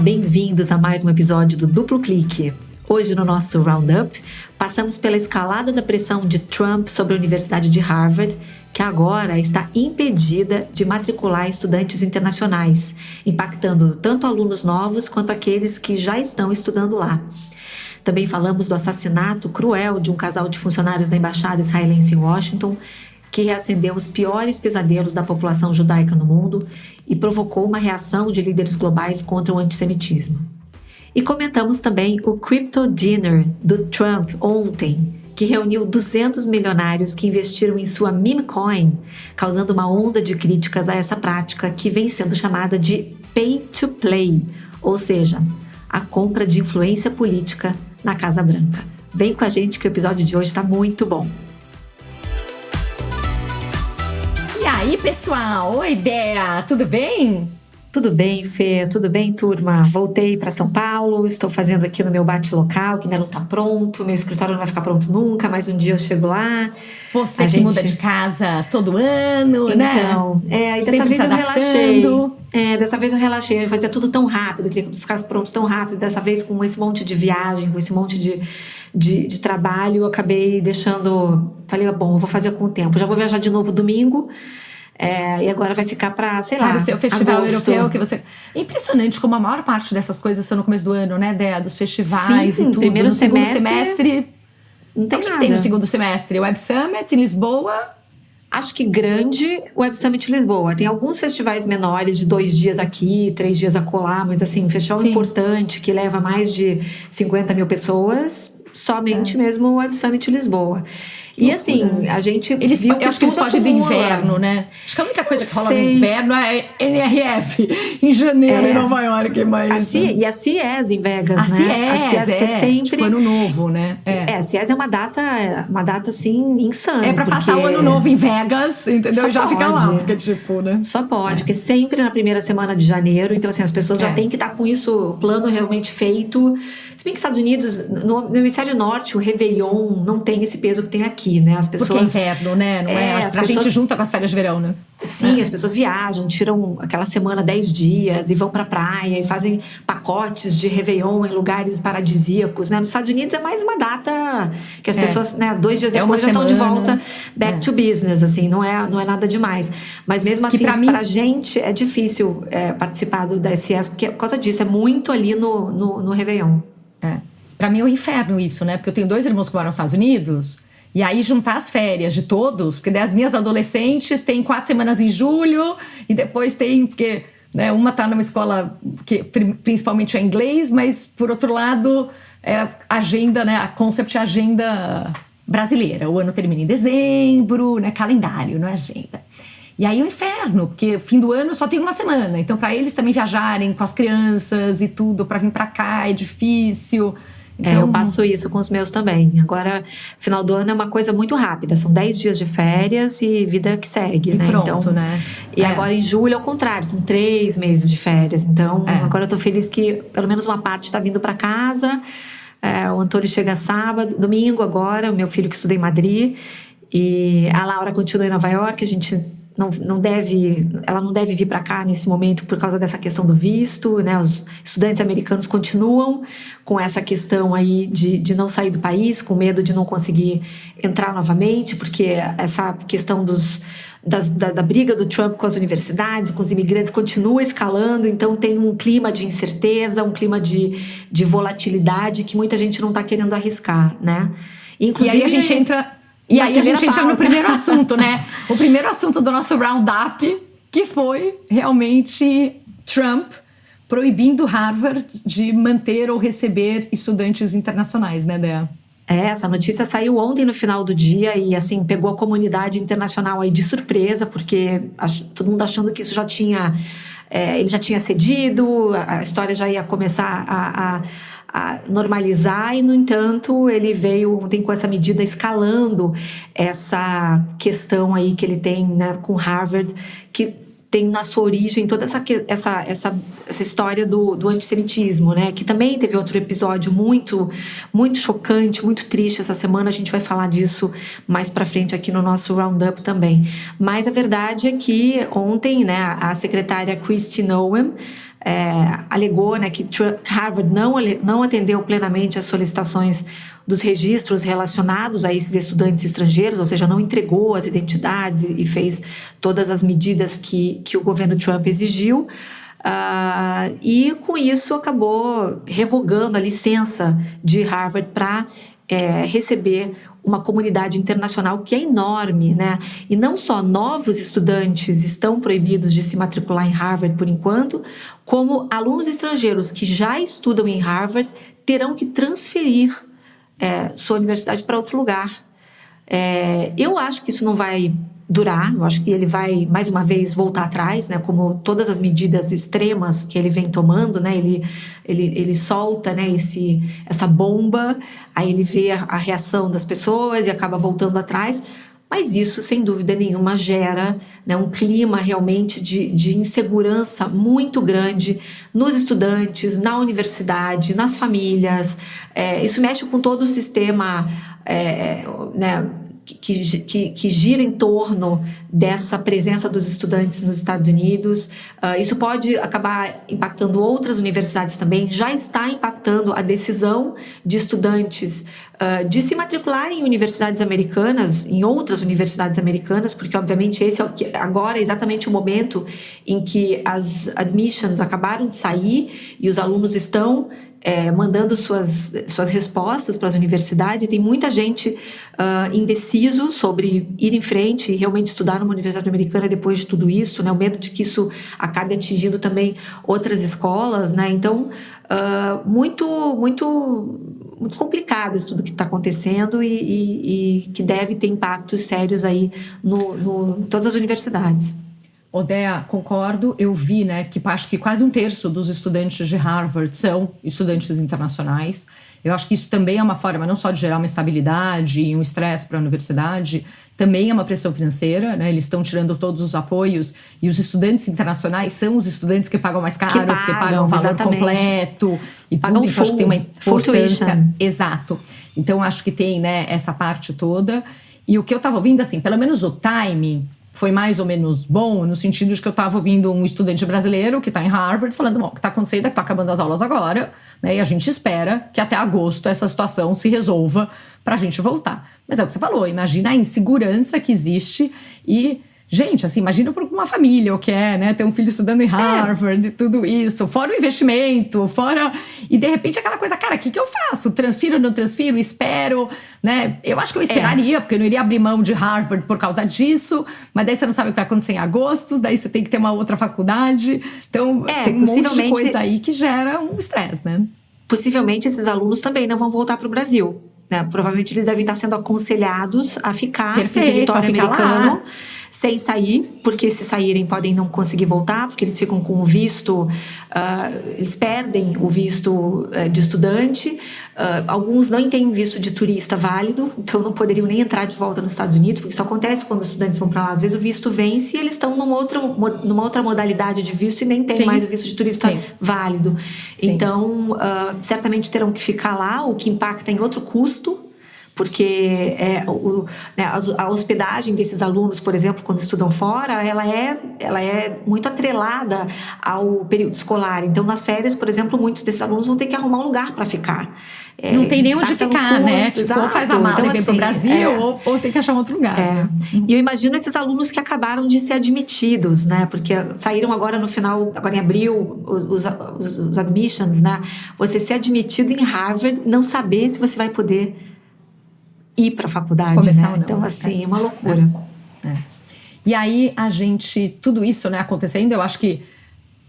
bem-vindos a mais um episódio do Duplo Clique. Hoje no nosso Roundup, passamos pela escalada da pressão de Trump sobre a Universidade de Harvard, que agora está impedida de matricular estudantes internacionais, impactando tanto alunos novos quanto aqueles que já estão estudando lá. Também falamos do assassinato cruel de um casal de funcionários da Embaixada Israelense em Washington, que reacendeu os piores pesadelos da população judaica no mundo e provocou uma reação de líderes globais contra o antissemitismo. E comentamos também o Crypto Dinner do Trump ontem, que reuniu 200 milionários que investiram em sua meme coin, causando uma onda de críticas a essa prática que vem sendo chamada de pay to play, ou seja, a compra de influência política na Casa Branca. Vem com a gente que o episódio de hoje está muito bom. E aí, pessoal? Oi, Dea, tudo bem? Tudo bem, Fê? Tudo bem, turma? Voltei para São Paulo, estou fazendo aqui no meu bate-local, que ainda não está pronto, meu escritório não vai ficar pronto nunca, mas um dia eu chego lá. Você que muda de casa todo ano, né? Então, e dessa vez eu relaxei. Dessa vez eu relaxei, eu fazia tudo tão rápido, queria que tudo ficasse pronto tão rápido. Dessa vez, com esse monte de viagem, com esse monte de trabalho, eu acabei deixando... Falei, bom, eu vou fazer com o tempo. Já vou viajar de novo domingo. E agora vai ficar pra, sei lá, o seu festival agosto. europeu que você... É impressionante como a maior parte dessas coisas são no começo do ano, né, Dea? Dos festivais. Sim, e tudo. Primeiro segundo semestre... Não tem o que nada. tem no segundo semestre? Web Summit em Lisboa? Acho que grande Web Summit Lisboa. Tem alguns festivais menores de 2 dias aqui, 3 dias acolá, mas assim, festival importante que leva mais de 50 mil pessoas, somente mesmo o Web Summit Lisboa. E assim, a gente viu que eu acho que eles fogem do inverno, né? Acho que a única coisa que rola no inverno é NRF, em janeiro, em Nova York. Mas... E a CES em Vegas, né? A CES que é sempre... Tipo, ano novo, né? A CES é uma data assim, insana. É pra passar o ano novo em Vegas, entendeu? E já fica lá, porque tipo, né? Só pode, porque sempre na primeira semana de janeiro, então assim, as pessoas já têm que estar com isso, o plano realmente feito. Se bem que Estados Unidos, no hemisfério norte, o Réveillon não tem esse peso que tem aqui, né? As pessoas... Porque é inverno, né? Não é? A gente junta com as férias de verão, né? Sim, as pessoas viajam, tiram aquela semana 10 dias e vão pra praia e fazem pacotes de Réveillon em lugares paradisíacos, né? Nos Estados Unidos é mais uma data que as pessoas, né, 2 dias depois já estão de volta back to business, assim, não é nada demais. Mas mesmo assim, pra gente é difícil participar do DSS, porque por causa disso, é muito ali no Réveillon. Pra mim é um inferno isso, né? Porque eu tenho 2 irmãos que moram nos Estados Unidos. E aí juntar as férias de todos, porque as minhas adolescentes têm 4 semanas em julho, e depois tem, porque né, uma tá numa escola que principalmente é inglês, mas por outro lado, agenda, né? A concept é agenda brasileira. O ano termina em dezembro, né? Calendário, não é agenda. E aí o inferno, porque fim do ano só tem uma semana. Então, para eles também viajarem com as crianças e tudo, para vir para cá é difícil. Então... eu passo isso com os meus também. Agora, final do ano é uma coisa muito rápida. São 10 dias de férias e vida que segue, e né? Pronto, então, né? E agora em julho, ao contrário, são 3 meses de férias. Então, agora eu tô feliz que pelo menos uma parte está vindo para casa. O Antônio chega domingo agora, o meu filho que estuda em Madrid. E a Laura continua em Nova York, a gente... ela não deve vir para cá nesse momento por causa dessa questão do visto, né? Os estudantes americanos continuam com essa questão aí de não sair do país, com medo de não conseguir entrar novamente, porque essa questão da briga do Trump com as universidades, com os imigrantes, continua escalando, então tem um clima de incerteza, um clima de volatilidade que muita gente não está querendo arriscar, né? Inclusive, e aí a gente entra... E aí a gente entra no primeiro assunto, né? O primeiro assunto do nosso roundup, que foi realmente Trump proibindo Harvard de manter ou receber estudantes internacionais, né, Dea? Essa notícia saiu ontem no final do dia e, assim, pegou a comunidade internacional aí de surpresa, porque todo mundo achando que isso já tinha... ele já tinha cedido, a história já ia começar a normalizar, e no entanto ele veio ontem com essa medida escalando essa questão aí que ele tem, né, com Harvard, que tem na sua origem toda essa história do antissemitismo, né, que também teve outro episódio muito, muito chocante, muito triste essa semana. A gente vai falar disso mais pra frente aqui no nosso Roundup também. Mas a verdade é que ontem, né, a secretária Kristi Noem alegou, né, que Harvard não atendeu plenamente às solicitações dos registros relacionados a esses estudantes estrangeiros, ou seja, não entregou as identidades e fez todas as medidas que o governo Trump exigiu. E com isso acabou revogando a licença de Harvard para receber uma comunidade internacional que é enorme, né? E não só novos estudantes estão proibidos de se matricular em Harvard por enquanto, como alunos estrangeiros que já estudam em Harvard terão que transferir sua universidade para outro lugar. Eu acho que isso não vai durar, eu acho que ele vai mais uma vez voltar atrás, né, como todas as medidas extremas que ele vem tomando, né, ele solta, né, essa bomba, aí ele vê a reação das pessoas e acaba voltando atrás, mas isso sem dúvida nenhuma gera, né, um clima realmente de insegurança muito grande nos estudantes, na universidade, nas famílias. Isso mexe com todo o sistema, né, que gira em torno dessa presença dos estudantes nos Estados Unidos. Isso pode acabar impactando outras universidades também. Já está impactando a decisão de estudantes de se matricularem em universidades americanas, em outras universidades americanas, porque obviamente esse agora é exatamente o momento em que as admissions acabaram de sair e os alunos estão mandando suas respostas para as universidades, e tem muita gente indeciso sobre ir em frente e realmente estudar numa universidade americana depois de tudo isso, né? O medo de que isso acabe atingindo também outras escolas, né? Então, muito complicado isso tudo que está acontecendo e que deve ter impactos sérios aí em todas as universidades. Odéa, concordo. Eu vi, né, que acho que quase 1/3 dos estudantes de Harvard são estudantes internacionais. Eu acho que isso também é uma forma não só de gerar uma estabilidade e um estresse para a universidade, também é uma pressão financeira, né? Eles estão tirando todos os apoios e os estudantes internacionais são os estudantes que pagam mais caro, porque pagam o valor completo e pagam tudo. Então, acho que tem uma importância. Exato. Então, acho que tem, né, essa parte toda. E o que eu estava ouvindo, assim, pelo menos o timing foi mais ou menos bom, no sentido de que eu estava ouvindo um estudante brasileiro que está em Harvard falando, bom, o que está acontecendo é que está acabando as aulas agora, né, e a gente espera que até agosto essa situação se resolva para a gente voltar. Mas é o que você falou, imagina a insegurança que existe e... Gente, assim, imagina para uma família o que é, né? Ter um filho estudando em Harvard e tudo isso. Fora o investimento, fora... E, de repente, aquela coisa, cara, o que eu faço? Transfiro ou não transfiro? Espero, né? Eu acho que eu esperaria, porque eu não iria abrir mão de Harvard por causa disso. Mas daí você não sabe o que vai acontecer em agosto. Daí você tem que ter uma outra faculdade. Então, tem um monte de coisa aí que gera um estresse, né? Possivelmente, esses alunos também não vão voltar para o Brasil. Né? Provavelmente, eles devem estar sendo aconselhados a ficar no território americano. Lá. Sem sair, porque se saírem podem não conseguir voltar, porque eles ficam com o visto, eles perdem o visto de estudante, alguns não têm visto de turista válido, então não poderiam nem entrar de volta nos Estados Unidos, porque isso acontece quando os estudantes vão para lá, às vezes o visto vence e eles estão numa outra modalidade de visto e nem tem mais o visto de turista válido. Sim. Então, certamente terão que ficar lá, o que impacta em outro custo, porque a hospedagem desses alunos, por exemplo, quando estudam fora, ela é muito atrelada ao período escolar. Então, nas férias, por exemplo, muitos desses alunos vão ter que arrumar um lugar para ficar. Não tem nem onde ficar, né? Tipo, ou faz a mala então, e vem pro Brasil, ou tem que achar um outro lugar. E eu imagino esses alunos que acabaram de ser admitidos, né? Porque saíram agora no final, agora em abril, os admissions, né? Você ser admitido em Harvard, não saber se você vai poder ir para a faculdade, começar, né? Então, assim, é uma loucura. E aí, tudo isso, né, acontecendo, eu acho que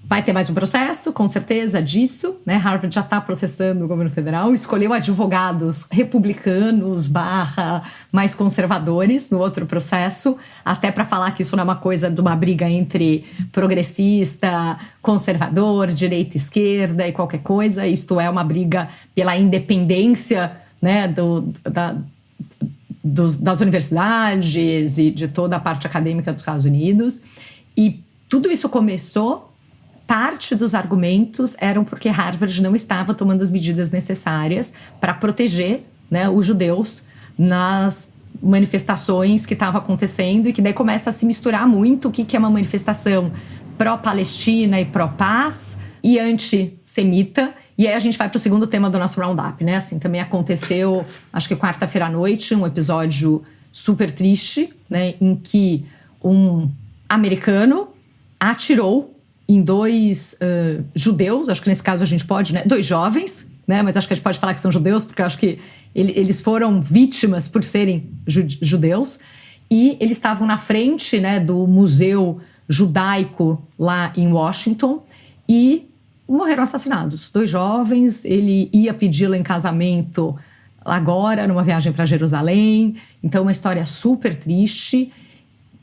vai ter mais um processo, com certeza, disso, né? Harvard já está processando o governo federal, escolheu advogados republicanos / mais conservadores no outro processo, até para falar que isso não é uma coisa de uma briga entre progressista, conservador, direita, esquerda e qualquer coisa. Isto é uma briga pela independência, né, das universidades e de toda a parte acadêmica dos Estados Unidos. E tudo isso começou, parte dos argumentos eram porque Harvard não estava tomando as medidas necessárias para proteger, né, os judeus nas manifestações que estavam acontecendo, e que daí começa a se misturar muito o que é uma manifestação pró-Palestina e pró-paz e antissemita. E aí a gente vai para o segundo tema do nosso roundup, né? Assim, também aconteceu, acho que quarta-feira à noite, um episódio super triste, né? Em que um americano atirou em 2 judeus, acho que nesse caso a gente pode, né? 2 jovens, né? Mas acho que a gente pode falar que são judeus, porque eu acho que eles foram vítimas por serem judeus. E eles estavam na frente, né, do Museu Judaico lá em Washington e morreram assassinados. 2 jovens, ele ia pedi-la em casamento agora, numa viagem para Jerusalém. Então, uma história super triste.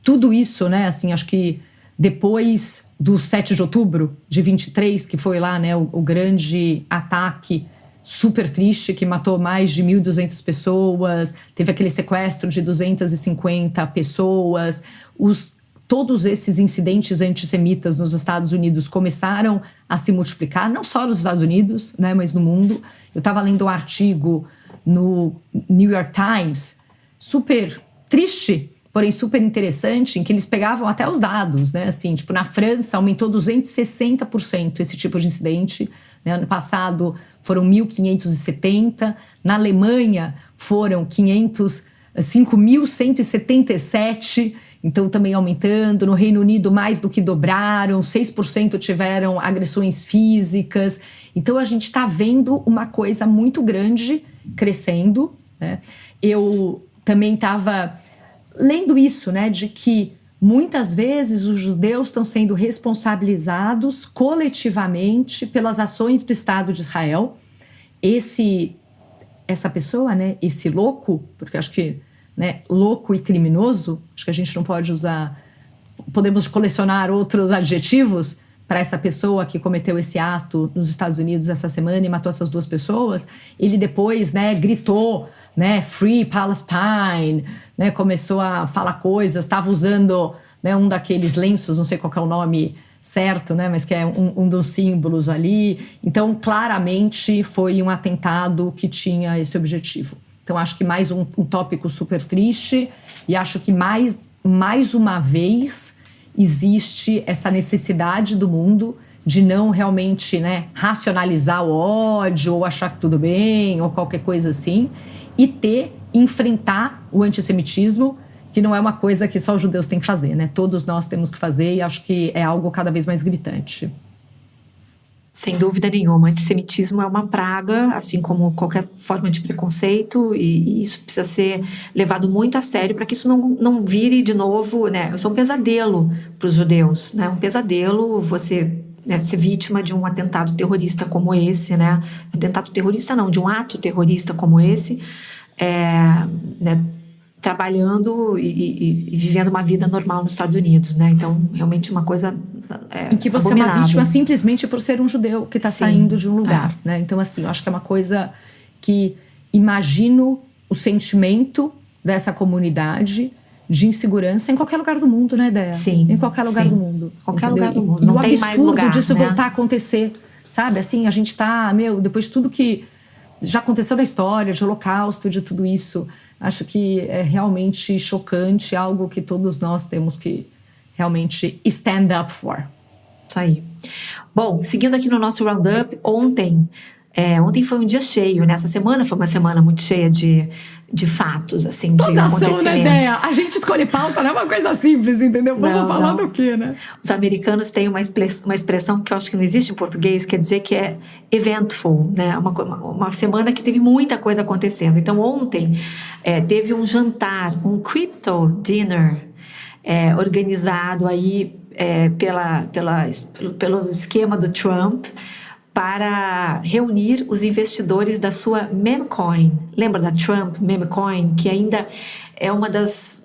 Tudo isso, né, assim, acho que depois do 7 de outubro de 23, que foi lá, né, o grande ataque super triste, que matou mais de 1.200 pessoas, teve aquele sequestro de 250 pessoas, todos esses incidentes antissemitas nos Estados Unidos começaram a se multiplicar, não só nos Estados Unidos, né, mas no mundo. Eu estava lendo um artigo no New York Times, super triste, porém super interessante, em que eles pegavam até os dados, né, assim, tipo, na França aumentou 260% esse tipo de incidente, né, ano passado foram 1.570, na Alemanha foram 5.177, então também aumentando. No Reino Unido mais do que dobraram, 6% tiveram agressões físicas. Então a gente está vendo uma coisa muito grande crescendo, né? Eu também estava lendo isso, né, de que muitas vezes os judeus estão sendo responsabilizados coletivamente pelas ações do Estado de Israel. Essa pessoa, né, esse louco, porque acho que, né, louco e criminoso, acho que a gente não pode usar, podemos colecionar outros adjetivos para essa pessoa que cometeu esse ato nos Estados Unidos essa semana e matou essas 2 pessoas. Ele depois, né, gritou, né, Free Palestine, né, começou a falar coisas, estava usando, né, um daqueles lenços, não sei qual que é o nome certo, né, mas que é um dos símbolos ali. Então, claramente, foi um atentado que tinha esse objetivo. Então, acho que mais um tópico super triste, e acho que mais uma vez existe essa necessidade do mundo de não realmente, né, racionalizar o ódio ou achar que tudo bem ou qualquer coisa assim, e enfrentar o antissemitismo, que não é uma coisa que só os judeus têm que fazer, né? Todos nós temos que fazer, e acho que é algo cada vez mais gritante. Sem dúvida nenhuma, o antissemitismo é uma praga, assim como qualquer forma de preconceito, e isso precisa ser levado muito a sério para que isso não vire de novo, né? Isso é um pesadelo para os judeus, né? Um pesadelo você, né, ser vítima de um atentado terrorista como esse, né? Atentado terrorista não, de um ato terrorista como esse, né? Trabalhando e vivendo uma vida normal nos Estados Unidos, né? Então, realmente uma coisa em que você abominável. É uma vítima simplesmente por ser um judeu que está saindo de um lugar, né? Então, assim, eu acho que é uma coisa que imagino o sentimento dessa comunidade de insegurança em qualquer lugar do mundo, né, Déa? Sim. Em qualquer lugar do mundo. Qualquer entendeu? lugar do mundo. E não o tem mais lugar, disso né? voltar a acontecer, sabe? Assim, a gente tá, depois de tudo que já aconteceu na história, de holocausto, de tudo isso, acho que é realmente chocante, algo que todos nós temos que realmente stand up for. Isso aí. Bom, seguindo aqui no nosso roundup, ontem foi um dia cheio, né? Essa semana foi uma semana muito cheia de fatos, assim, de acontecimentos. Toda ideia. A gente escolhe pauta, não é uma coisa simples, entendeu? Vamos falar do quê, né? Os americanos têm uma expressão que eu acho que não existe em português, quer dizer que é eventful, né? Uma semana que teve muita coisa acontecendo. Então, ontem teve um jantar, um crypto dinner, organizado aí pelo esquema do Trump, para reunir os investidores da sua memecoin. Lembra da Trump memecoin, que ainda é uma das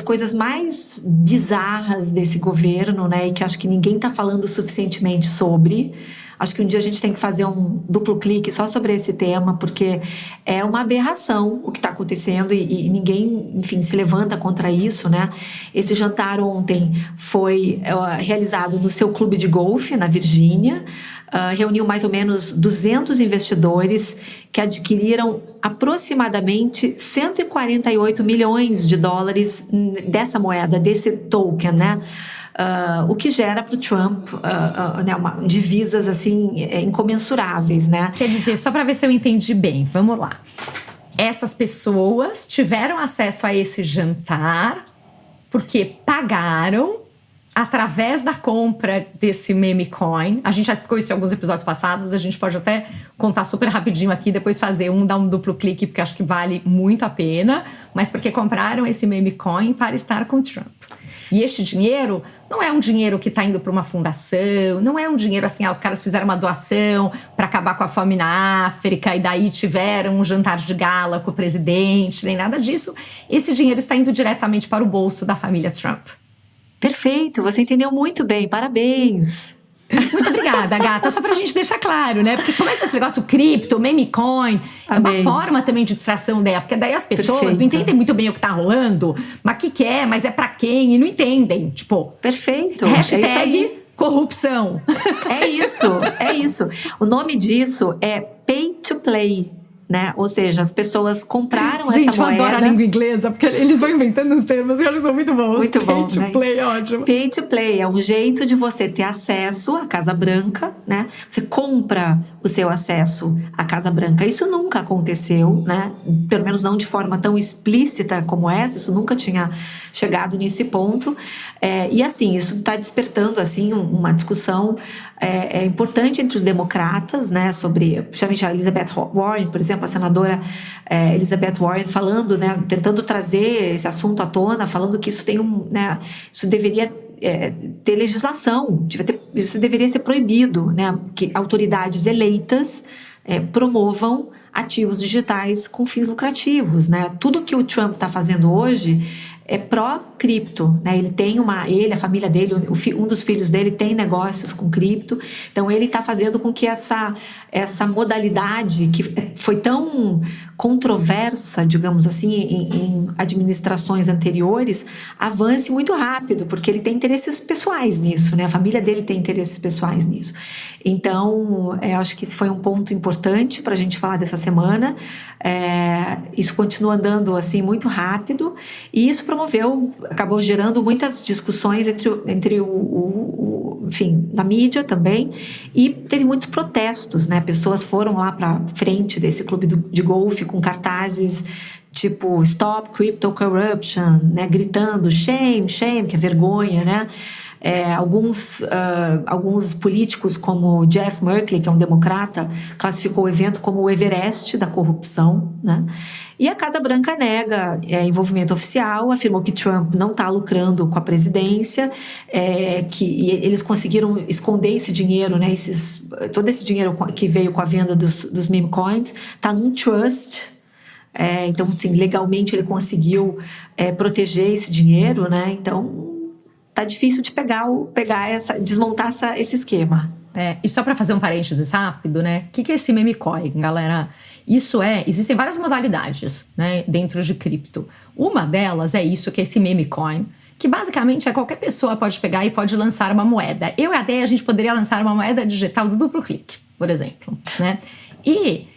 coisas mais bizarras desse governo, né? E que acho que ninguém está falando suficientemente sobre. Acho que um dia a gente tem que fazer um duplo clique só sobre esse tema, porque é uma aberração o que está acontecendo e ninguém, enfim, se levanta contra isso, né? Esse jantar ontem foi realizado no seu clube de golfe, na Virgínia. Reuniu mais ou menos 200 investidores que adquiriram aproximadamente 148 milhões de dólares dessa moeda, desse token, né? o que gera para o Trump né, divisas assim incomensuráveis, né? Quer dizer, só para ver se eu entendi bem, vamos lá. Essas pessoas tiveram acesso a esse jantar porque pagaram através da compra desse meme coin. A gente já explicou isso em alguns episódios passados, a gente pode até contar super rapidinho aqui, depois dar um duplo clique, porque acho que vale muito a pena, mas porque compraram esse meme coin para estar com o Trump. E este dinheiro não é um dinheiro que está indo para uma fundação, não é um dinheiro assim, os caras fizeram uma doação para acabar com a fome na África e daí tiveram um jantar de gala com o presidente, nem nada disso. Esse dinheiro está indo diretamente para o bolso da família Trump. Perfeito, você entendeu muito bem, parabéns! Muito obrigada, gata. Só pra gente deixar claro, né? Porque começa esse negócio cripto, meme coin, é uma forma também de distração dela. Porque daí as pessoas não entendem muito bem o que tá rolando, mas o que é, mas é pra quem, e não entendem. Tipo, perfeito. Hashtag corrupção. É isso. O nome disso é pay to play. Né? Ou seja, as pessoas compraram essa moeda. Gente, eu adoro a língua inglesa, porque eles vão inventando os termos e eu acho que são muito bons. Muito bom, Pay to play é ótimo. Pay to play é um jeito de você ter acesso à Casa Branca, né? Você compra o seu acesso à Casa Branca. Isso nunca aconteceu, né? Pelo menos não de forma tão explícita como essa. Isso nunca tinha chegado nesse ponto. E assim, isso está despertando assim uma discussão importante entre os democratas, né? Sobre, principalmente a Elizabeth Warren, por exemplo, a senadora Elizabeth Warren falando, né, tentando trazer esse assunto à tona, falando que isso tem né, isso deveria ter legislação, isso deveria ser proibido, né, que autoridades eleitas promovam ativos digitais com fins lucrativos, né? Tudo que o Trump está fazendo hoje é pró-cripto, né? Ele, a família dele, um dos filhos dele tem negócios com cripto, então ele está fazendo com que essa modalidade que foi tão controversa, digamos assim, em administrações anteriores, avance muito rápido, porque ele tem interesses pessoais nisso, né? A família dele tem interesses pessoais nisso. Então, acho que esse foi um ponto importante para a gente falar dessa semana. Isso continua andando assim muito rápido e isso acabou gerando muitas discussões entre enfim, na mídia também, e teve muitos protestos, né? Pessoas foram lá para frente desse clube de golfe com cartazes tipo Stop Crypto Corruption, né? Gritando shame, shame, que é vergonha, né? Alguns políticos, como Jeff Merkley, que é um democrata, classificou o evento como o Everest da corrupção, né? E a Casa Branca nega envolvimento oficial, afirmou que Trump não está lucrando com a presidência, que eles conseguiram esconder esse dinheiro, né? Todo esse dinheiro que veio com a venda dos meme coins está num trust. Então, assim, legalmente ele conseguiu proteger esse dinheiro, né? Então, tá difícil de desmontar esse esquema. E só para fazer um parênteses rápido, né? O que é esse meme coin, galera? Existem várias modalidades, né, dentro de cripto. Uma delas é isso, que é esse meme coin, que basicamente qualquer pessoa pode pegar e pode lançar uma moeda. Eu e a Déia, a gente poderia lançar uma moeda digital do duplo clique, por exemplo, né? E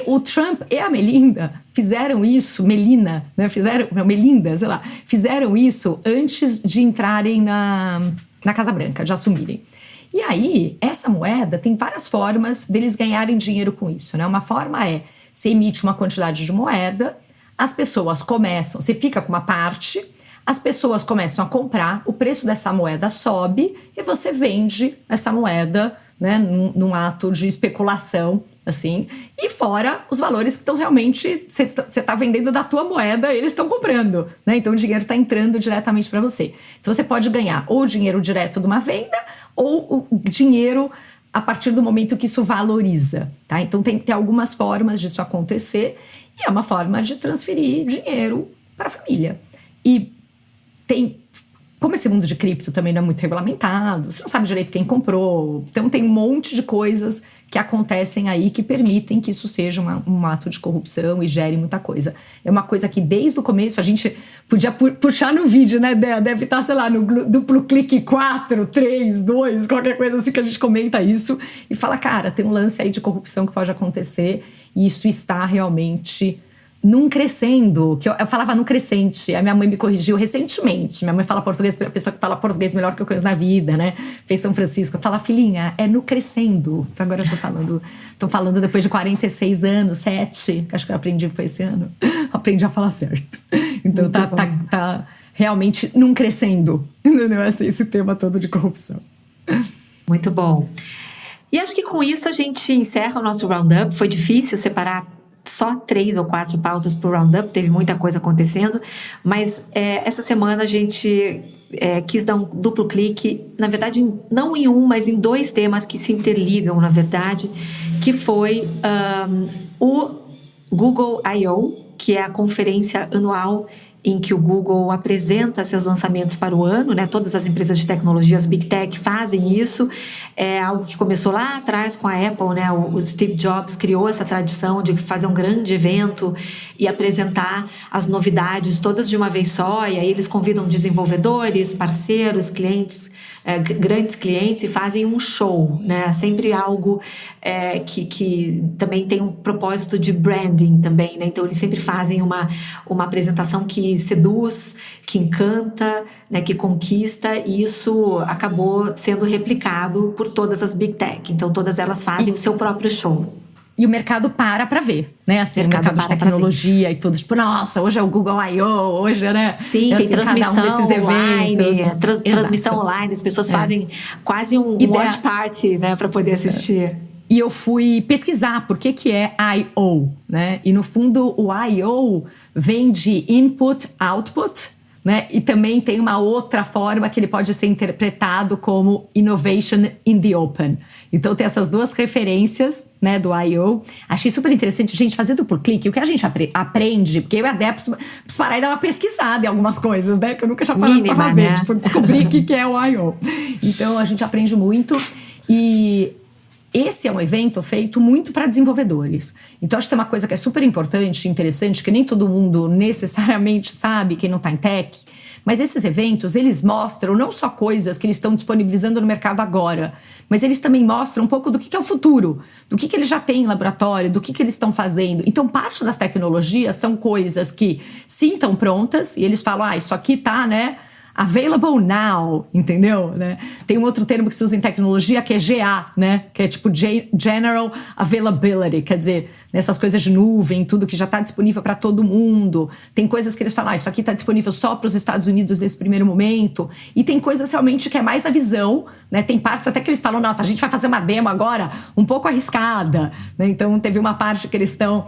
o Trump e a Melinda fizeram isso, fizeram isso antes de entrarem na Casa Branca, de assumirem. E aí, essa moeda tem várias formas deles ganharem dinheiro com isso, né? Uma forma é, você emite uma quantidade de moeda, as pessoas começam, você fica com uma parte, as pessoas começam a comprar, o preço dessa moeda sobe e você vende essa moeda, né, num ato de especulação, assim, e fora os valores que estão realmente, você está vendendo da tua moeda, eles estão comprando, né? Então o dinheiro está entrando diretamente para você. Então você pode ganhar ou o dinheiro direto de uma venda ou o dinheiro a partir do momento que isso valoriza, tá? Então tem algumas formas disso acontecer e é uma forma de transferir dinheiro para a família. E como esse mundo de cripto também não é muito regulamentado, você não sabe direito quem comprou, então tem um monte de coisas que acontecem aí que permitem que isso seja um ato de corrupção e gere muita coisa. É uma coisa que desde o começo a gente podia puxar no vídeo, né? Deve estar, sei lá, no duplo clique 4, 3, 2, qualquer coisa assim que a gente comenta isso e fala, cara, tem um lance aí de corrupção que pode acontecer e isso está realmente num crescendo, que eu falava no crescente, a minha mãe me corrigiu recentemente. Minha mãe fala português, a pessoa que fala português melhor que eu conheço na vida, né? Fez São Francisco. Eu falo, filhinha, é no crescendo. Então agora eu tô falando depois de 46 anos, 7, que acho que eu aprendi, foi esse ano. Aprendi a falar certo. Então tá realmente num crescendo, entendeu? Esse tema todo de corrupção. Muito bom. E acho que com isso a gente encerra o nosso Roundup. Foi difícil separar só 3 ou 4 pautas para o Roundup, teve muita coisa acontecendo, mas essa semana a gente quis dar um duplo clique, na verdade não em um, mas em 2 temas que se interligam, na verdade, que foi o Google I/O, que é a conferência anual em que o Google apresenta seus lançamentos para o ano, né? Todas as empresas de tecnologia, as Big Tech, fazem isso. É algo que começou lá atrás com a Apple, né? O Steve Jobs criou essa tradição de fazer um grande evento e apresentar as novidades todas de uma vez só. E aí eles convidam desenvolvedores, parceiros, clientes, grandes clientes, e fazem um show, né? Sempre algo que também tem um propósito de branding também, né? Então eles sempre fazem uma apresentação que seduz, que encanta, né? Que conquista, e isso acabou sendo replicado por todas as Big Tech. Então todas elas fazem o seu próprio show. E o mercado para ver, né? Assim, o mercado de tecnologia e tudo. Tipo, nossa, hoje é o Google I/O, hoje, né? Sim, tem assim, transmissão desses online, eventos. transmissão online. As pessoas fazem quase um watch party, né? Para poder assistir. E eu fui pesquisar por que é I/O, né? E no fundo, o I/O vem de Input, Output, né? E também tem uma outra forma que ele pode ser interpretado como Innovation in the Open. Então tem essas 2 referências, né, do I/O. Achei super interessante, gente, fazer duplo clique. O que a gente aprende, porque eu e a Dé preciso parar e dar uma pesquisada em algumas coisas, né? Que eu nunca tinha parado pra fazer, né? Tipo, descobrir o que é o I/O. Então a gente aprende muito. E esse é um evento feito muito para desenvolvedores. Então, acho que tem uma coisa que é super importante e interessante, que nem todo mundo necessariamente sabe, quem não está em tech, mas esses eventos, eles mostram não só coisas que eles estão disponibilizando no mercado agora, mas eles também mostram um pouco do que é o futuro, do que eles já têm em laboratório, do que eles estão fazendo. Então, parte das tecnologias são coisas que sim estão prontas, e eles falam, isso aqui tá, né? Available now, entendeu? Né? Tem um outro termo que se usa em tecnologia que é GA, né? Que é tipo General Availability, quer dizer, nessas coisas de nuvem, tudo que já está disponível para todo mundo. Tem coisas que eles falam, isso aqui está disponível só para os Estados Unidos nesse primeiro momento. E tem coisas realmente que é mais a visão, né? Tem partes até que eles falam, nossa, a gente vai fazer uma demo agora um pouco arriscada, né? Então teve uma parte que eles estão...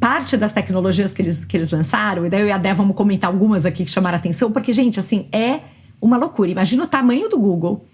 Parte das tecnologias que eles lançaram, e daí eu e a Dé vamos comentar algumas aqui que chamaram a atenção, porque, gente, assim, é uma loucura. Imagina o tamanho do Google,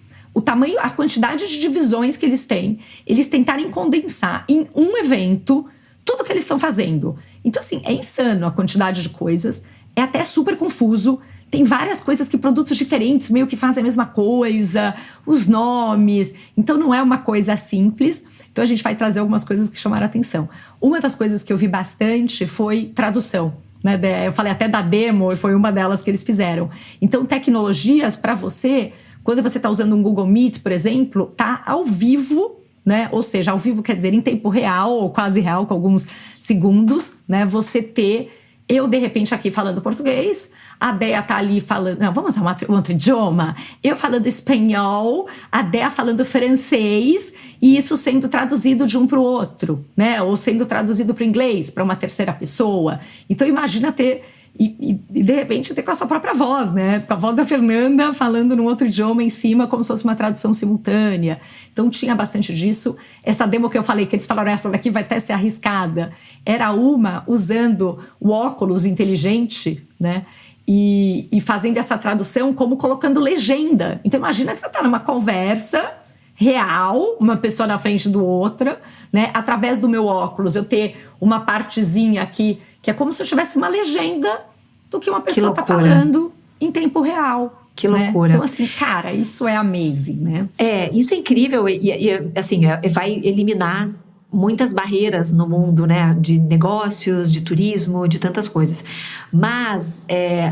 a quantidade de divisões que eles têm, eles tentarem condensar em um evento tudo que eles estão fazendo. Então, assim, é insano a quantidade de coisas, é até super confuso. Tem várias coisas que produtos diferentes meio que fazem a mesma coisa, os nomes. Então, não é uma coisa simples. Então, a gente vai trazer algumas coisas que chamaram a atenção. Uma das coisas que eu vi bastante foi tradução, né? Eu falei até da demo, e foi uma delas que eles fizeram. Então, tecnologias para você, quando você está usando um Google Meet, por exemplo, tá ao vivo, né? Ou seja, ao vivo quer dizer em tempo real, ou quase real, com alguns segundos, né? Você ter... Eu, de repente, aqui falando português, a Dea tá ali falando... Não, vamos usar um outro idioma? Eu falando espanhol, a Dea falando francês, e isso sendo traduzido de um para o outro, né? Ou sendo traduzido para o inglês, para uma terceira pessoa. Então, imagina ter... E de repente ter com a sua própria voz, né? Com a voz da Fernanda falando num outro idioma em cima, como se fosse uma tradução simultânea. Então tinha bastante disso. Essa demo que eu falei, que eles falaram, essa daqui vai até ser arriscada, era uma usando o óculos inteligente, né? E fazendo essa tradução como colocando legenda. Então imagina que você está numa conversa real, uma pessoa na frente do outra, né? Através do meu óculos, eu ter uma partezinha aqui que é como se eu tivesse uma legenda do que uma pessoa está falando em tempo real. Que loucura. Né? Então, assim, cara, isso é amazing, né? Isso é incrível e assim, vai eliminar muitas barreiras no mundo, né, de negócios, de turismo, de tantas coisas. Mas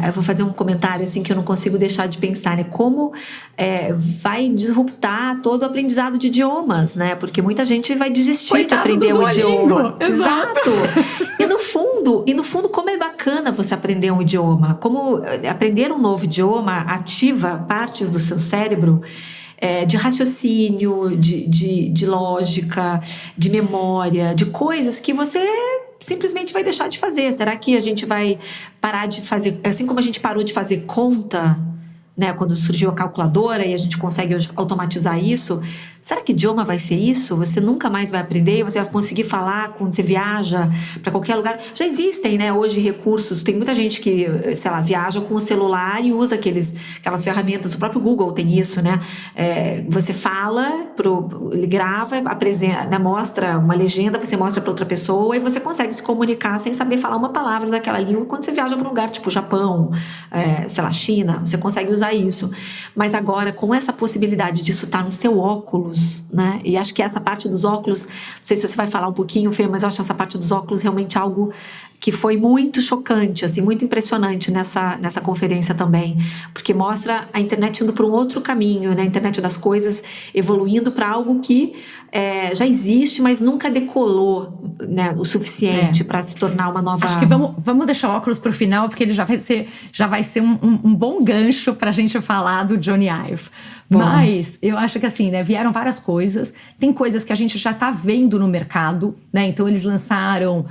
eu vou fazer um comentário assim que eu não consigo deixar de pensar, né, como vai disruptar todo o aprendizado de idiomas, né, porque muita gente vai desistir Coitado de aprender do um idioma. Exato. E no fundo, como é bacana você aprender um idioma, como aprender um novo idioma ativa partes do seu cérebro de raciocínio, de lógica, de memória, de coisas que você simplesmente vai deixar de fazer. Será que a gente vai parar de fazer, assim como a gente parou de fazer conta, né, quando surgiu a calculadora e a gente consegue automatizar isso? Será que idioma vai ser isso? Você nunca mais vai aprender, você vai conseguir falar quando você viaja para qualquer lugar. Já existem, né, hoje recursos, tem muita gente que, sei lá, viaja com o celular e usa aquelas ferramentas, o próprio Google tem isso, né? Você fala, ele grava, apresenta, né, mostra uma legenda, você mostra para outra pessoa e você consegue se comunicar sem saber falar uma palavra daquela língua quando você viaja para um lugar tipo Japão, sei lá, China, você consegue usar isso. Mas agora, com essa possibilidade disso estar no seu óculos, né? E acho que essa parte dos óculos, não sei se você vai falar um pouquinho, Fê, mas eu acho essa parte dos óculos realmente algo que foi muito chocante, assim, muito impressionante nessa conferência também, porque mostra a internet indo para um outro caminho, né? A internet das coisas evoluindo para algo que já existe, mas nunca decolou, né, o suficiente para se tornar uma nova... Acho que vamos deixar o óculos para o final, porque ele já vai ser um bom gancho para a gente falar do Jony Ive. Bom. Mas eu acho que assim, né, vieram várias coisas. Tem coisas que a gente já está vendo no mercado, né? Então eles lançaram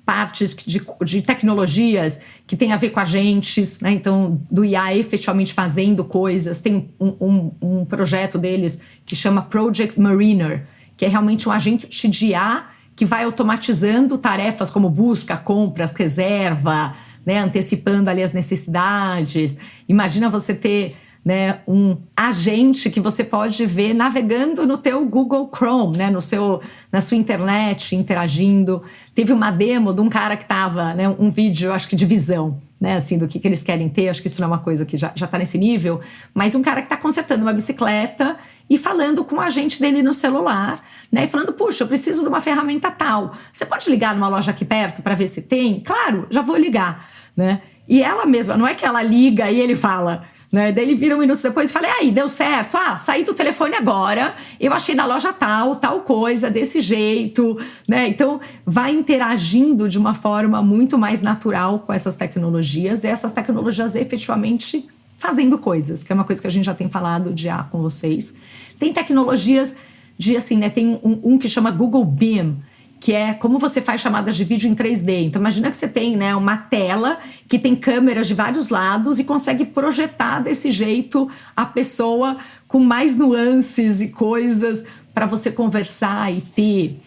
partes de tecnologias que tem a ver com agentes, né? Então do IA efetivamente fazendo coisas. Tem um projeto deles que chama Project Mariner, que é realmente um agente de IA que vai automatizando tarefas como busca, compras, reserva, né? Antecipando ali as necessidades. Imagina você ter, né, um agente que você pode ver navegando no teu Google Chrome, né, na sua internet, interagindo. Teve uma demo de um cara que estava, né, um vídeo, acho que de visão, né, assim, do que eles querem ter. Acho que isso não é uma coisa que já está nesse nível, mas um cara que está consertando uma bicicleta e falando com o agente dele no celular, né, e falando, puxa, eu preciso de uma ferramenta tal. Você pode ligar numa loja aqui perto para ver se tem? Claro, já vou ligar, né? E ela mesma, não é que ela liga e ele fala... Né? Daí ele vira um minuto depois e fala, aí, deu certo? Saí do telefone agora, eu achei na loja tal coisa, desse jeito, né? Então, vai interagindo de uma forma muito mais natural com essas tecnologias, e essas tecnologias efetivamente fazendo coisas, que é uma coisa que a gente já tem falado já com vocês. Tem tecnologias de, assim, né? Tem um que chama Google Beam, que é como você faz chamadas de vídeo em 3D. Então, imagina que você tem, né, uma tela que tem câmeras de vários lados e consegue projetar desse jeito a pessoa com mais nuances e coisas para você conversar e ter...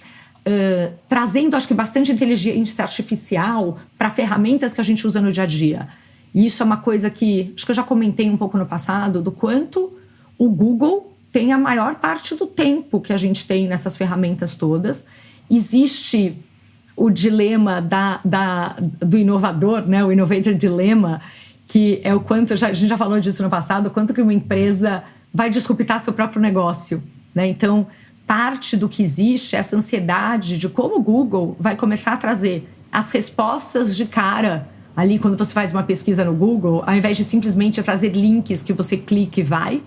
trazendo, acho que, bastante inteligência artificial para ferramentas que a gente usa no dia a dia. E isso é uma coisa que, acho que eu já comentei um pouco no passado, do quanto o Google tem a maior parte do tempo que a gente tem nessas ferramentas todas. Existe o dilema do inovador, né? O innovator dilemma, que é o quanto, a gente já falou disso no passado, o quanto que uma empresa vai disruptar seu próprio negócio, né? Então, parte do que existe é essa ansiedade de como o Google vai começar a trazer as respostas de cara ali quando você faz uma pesquisa no Google, ao invés de simplesmente trazer links que você clica e vai.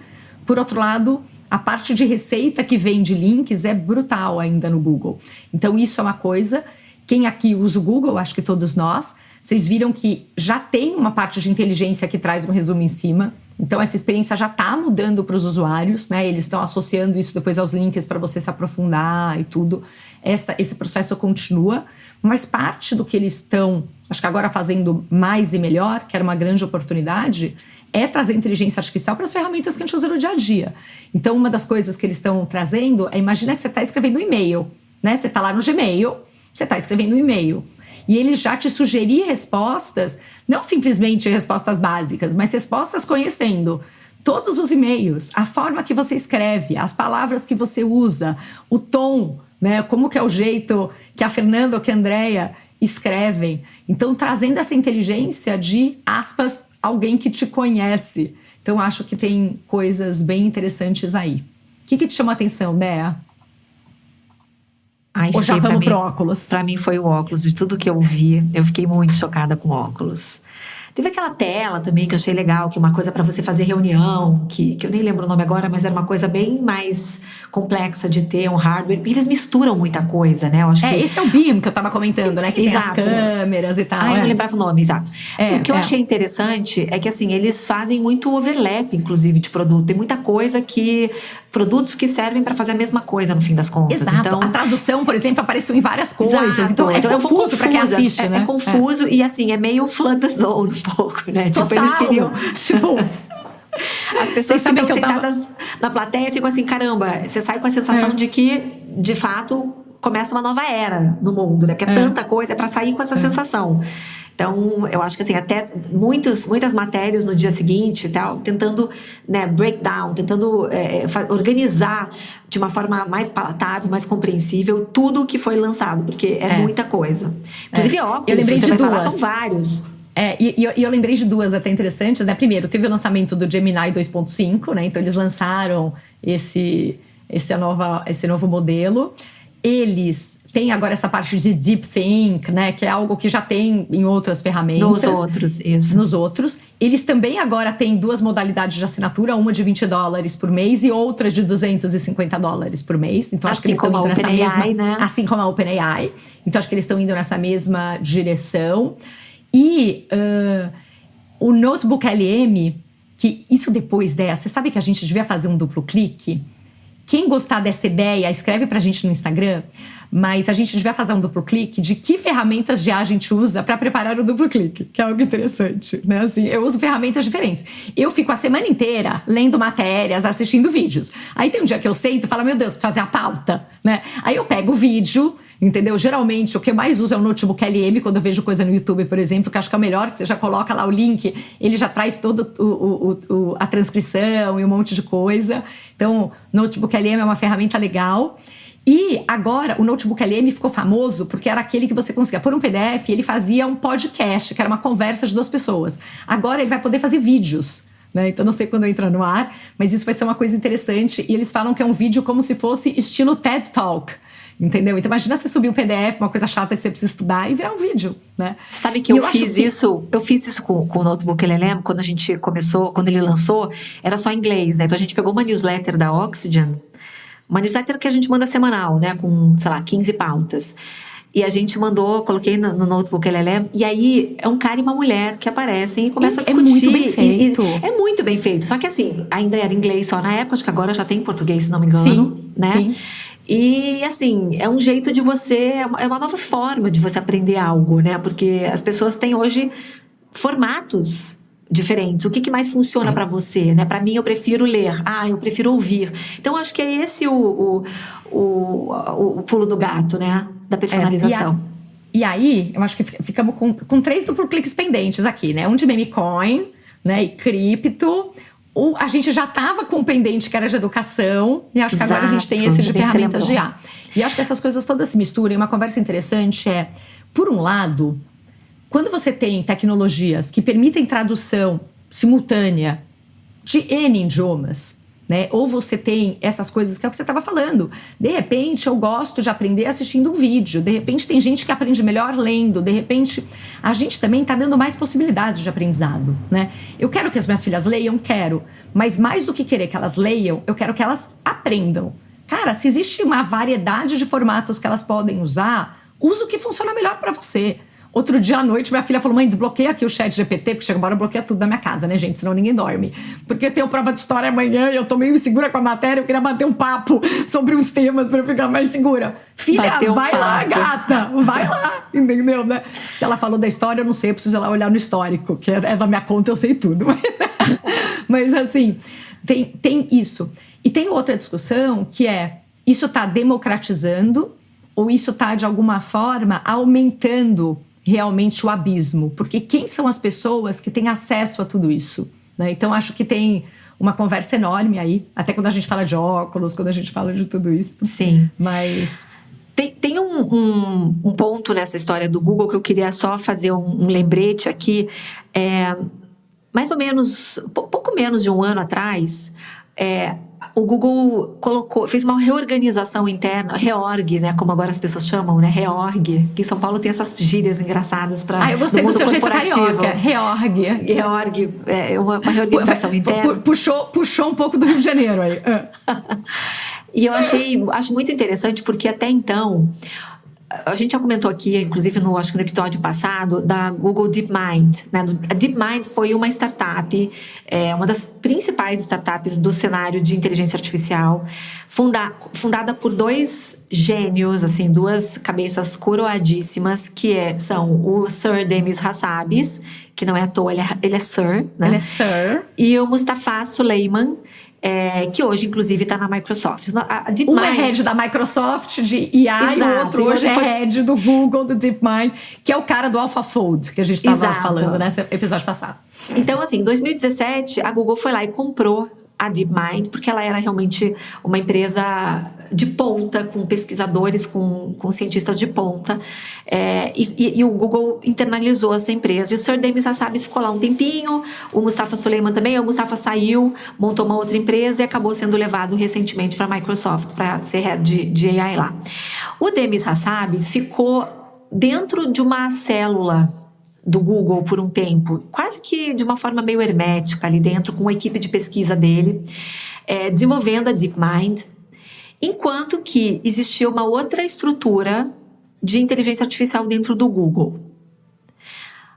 Por outro lado, a parte de receita que vem de links é brutal ainda no Google. Então, isso é uma coisa. Quem aqui usa o Google, acho que todos nós, vocês viram que já tem uma parte de inteligência que traz um resumo em cima. Então, essa experiência já está mudando para os usuários, né? Eles estão associando isso depois aos links para você se aprofundar e tudo. Esse processo continua, mas parte do que eles estão, acho que agora fazendo mais e melhor, que era uma grande oportunidade, é trazer inteligência artificial para as ferramentas que a gente usa no dia a dia. Então, uma das coisas que eles estão trazendo é, imagina que você está escrevendo um e-mail, né? Você está lá no Gmail, você está escrevendo um e-mail. E ele já te sugerir respostas, não simplesmente respostas básicas, mas respostas conhecendo todos os e-mails, a forma que você escreve, as palavras que você usa, o tom, né? Como que é o jeito que a Fernanda ou que a Andrea escrevem. Então, trazendo essa inteligência de, aspas, alguém que te conhece. Então, acho que tem coisas bem interessantes aí. O que te chamou a atenção, Bea? Ai, Ou já Fê, vamos pro óculos? Pra mim foi o óculos. De tudo que eu vi, eu fiquei muito chocada com o óculos. Teve aquela tela também que eu achei legal, que é uma coisa pra você fazer reunião, que eu nem lembro o nome agora, mas era uma coisa bem mais complexa de ter, um hardware. E eles misturam muita coisa, né? Eu acho que... Esse é o BIM que eu tava comentando, né? Que Exato. tem as câmeras e tal. Eu não lembrava o nome, exato. O que eu é. achei interessante é que, assim, eles fazem muito overlap, inclusive, de produto. Tem muita coisa que... Produtos que servem pra fazer a mesma coisa, no fim das contas. Exato. Então, a tradução, por exemplo, apareceu em várias coisas. exato. Então é confuso pra quem assiste, né? É confuso e, assim, é meio flood the zone um pouco, né? Total. Tipo, eles queriam... Tipo... As pessoas que estão sentadas na plateia ficam assim, caramba, você sai com a sensação de que, de fato, começa uma nova era no mundo, né? Porque é tanta coisa, é pra sair com essa sensação. Então, eu acho que assim, até muitas matérias no dia seguinte, tal, tentando, né, breakdown, tentando organizar de uma forma mais palatável, mais compreensível tudo o que foi lançado, porque é muita coisa. Inclusive óculos, eu lembrei você de vai duas. falar, são vários. E eu lembrei de duas até interessantes, né? Primeiro, teve o lançamento do Gemini 2.5, né? Então eles lançaram esse novo modelo. Eles têm agora essa parte de Deep Think, né? Que é algo que já tem em outras ferramentas. Nos outros, isso. Nos outros. Eles também agora têm duas modalidades de assinatura, uma de $20 por mês e outra de $250 por mês. Então acho que eles estão indo nessa mesma, né? Assim como a OpenAI. Então acho que eles estão indo nessa mesma direção. E o Notebook LM, que isso depois dessa, você sabe que a gente devia fazer um duplo clique? Quem gostar dessa ideia, escreve pra gente no Instagram, mas a gente devia fazer um duplo clique de que ferramentas de a gente usa para preparar o duplo clique, que é algo interessante, né? Assim, eu uso ferramentas diferentes. Eu fico a semana inteira lendo matérias, assistindo vídeos. Aí tem um dia que eu sento e falo, meu Deus, fazer a pauta, né? Aí eu pego o vídeo, entendeu? Geralmente, o que eu mais uso é o Notebook LM, quando eu vejo coisa no YouTube, por exemplo, que eu acho que é o melhor, que você já coloca lá o link, ele já traz toda a transcrição e um monte de coisa. Então, Notebook LM é uma ferramenta legal. E agora, o Notebook LM ficou famoso porque era aquele que você conseguia pôr um PDF e ele fazia um podcast, que era uma conversa de duas pessoas. Agora ele vai poder fazer vídeos, né? Então, não sei quando entra no ar, mas isso vai ser uma coisa interessante. E eles falam que é um vídeo como se fosse estilo TED Talk. Entendeu? Então imagina você subir um PDF, uma coisa chata que você precisa estudar e virar um vídeo, né? Sabe que eu fiz isso com o Notebook LM, quando a gente começou, quando ele lançou, era só em inglês, né? Então a gente pegou uma newsletter da Oxygen, uma newsletter que a gente manda semanal, né? Com, sei lá, 15 pautas. E a gente mandou, coloquei no Notebook LLM, e aí é um cara e uma mulher que aparecem e começam a discutir. É muito bem feito. É muito bem feito. Só que assim, ainda era inglês só na época, acho que agora já tem português, se não me engano. Sim, né? Sim. E assim, é um jeito de você, é uma nova forma de você aprender algo, né? Porque as pessoas têm hoje formatos diferentes. O que mais funciona pra você, né? Pra mim, eu prefiro ler. Eu prefiro ouvir. Então, acho que é esse o pulo do gato, né? Da personalização. E aí, eu acho que ficamos com 3 duplo cliques pendentes aqui, né? Um de meme coin, né? E cripto. A gente já estava com um pendente que era de educação. E acho que agora a gente tem esse de ferramentas de IA. E acho que essas coisas todas se misturam. E uma conversa interessante é, por um lado, quando você tem tecnologias que permitem tradução simultânea de N idiomas, né? Ou você tem essas coisas que é o que você estava falando. De repente, eu gosto de aprender assistindo um vídeo. De repente, tem gente que aprende melhor lendo. De repente, a gente também está dando mais possibilidades de aprendizado, né? Eu quero que as minhas filhas leiam, quero. Mas mais do que querer que elas leiam, eu quero que elas aprendam. Cara, se existe uma variedade de formatos que elas podem usar, usa o que funciona melhor para você. Outro dia à noite, minha filha falou, mãe, desbloqueia aqui o ChatGPT, porque chega uma hora bloqueia tudo da minha casa, né, gente? Senão ninguém dorme. Porque eu tenho prova de história amanhã e eu tô meio insegura com a matéria, eu queria bater um papo sobre uns temas pra eu ficar mais segura. Filha, vai lá, gata, vai lá, entendeu, né? Se ela falou da história, eu não sei, eu preciso ir lá olhar no histórico, que é da minha conta, eu sei tudo. Mas assim, tem isso. E tem outra discussão que é, isso tá democratizando ou isso tá, de alguma forma, aumentando realmente o abismo, porque quem são as pessoas que têm acesso a tudo isso, né? Então acho que tem uma conversa enorme aí, até quando a gente fala de óculos, quando a gente fala de tudo isso. Sim. Mas tem um ponto nessa história do Google que eu queria só fazer um lembrete aqui. Mais ou menos, pouco menos de um ano atrás, o Google fez uma reorganização interna, reorg, né, como agora as pessoas chamam, né, reorg, que em São Paulo tem essas gírias engraçadas para eu gostei do seu jeito carioca, reorg. Reorg, uma reorganização interna. Puxou um pouco do Rio de Janeiro aí. E eu acho muito interessante porque até então, a gente já comentou aqui, inclusive acho que no episódio passado, da Google DeepMind, né? A DeepMind foi uma startup, uma das principais startups do cenário de inteligência artificial, fundada por dois gênios, assim, duas cabeças coroadíssimas, que são o Sir Demis Hassabis, que não é à toa, ele é Sir, né? Ele é Sir. E o Mustafa Suleyman, que hoje, inclusive, está na Microsoft. Um é head da Microsoft de IA. Exato, e o outro hoje é head do Google, do DeepMind, que é o cara do AlphaFold, que a gente estava falando nesse episódio passado. Então, assim, em 2017, a Google foi lá e comprou a DeepMind, porque ela era realmente uma empresa de ponta, com pesquisadores, com cientistas de ponta. E o Google internalizou essa empresa. E o Sir Demis Hassabis ficou lá um tempinho, o Mustafa Suleyman também. O Mustafa saiu, montou uma outra empresa e acabou sendo levado recentemente para a Microsoft, para ser head de AI lá. O Demis Hassabis ficou dentro de uma célula do Google por um tempo, quase que de uma forma meio hermética ali dentro, com a equipe de pesquisa dele, desenvolvendo a DeepMind, enquanto que existia uma outra estrutura de inteligência artificial dentro do Google.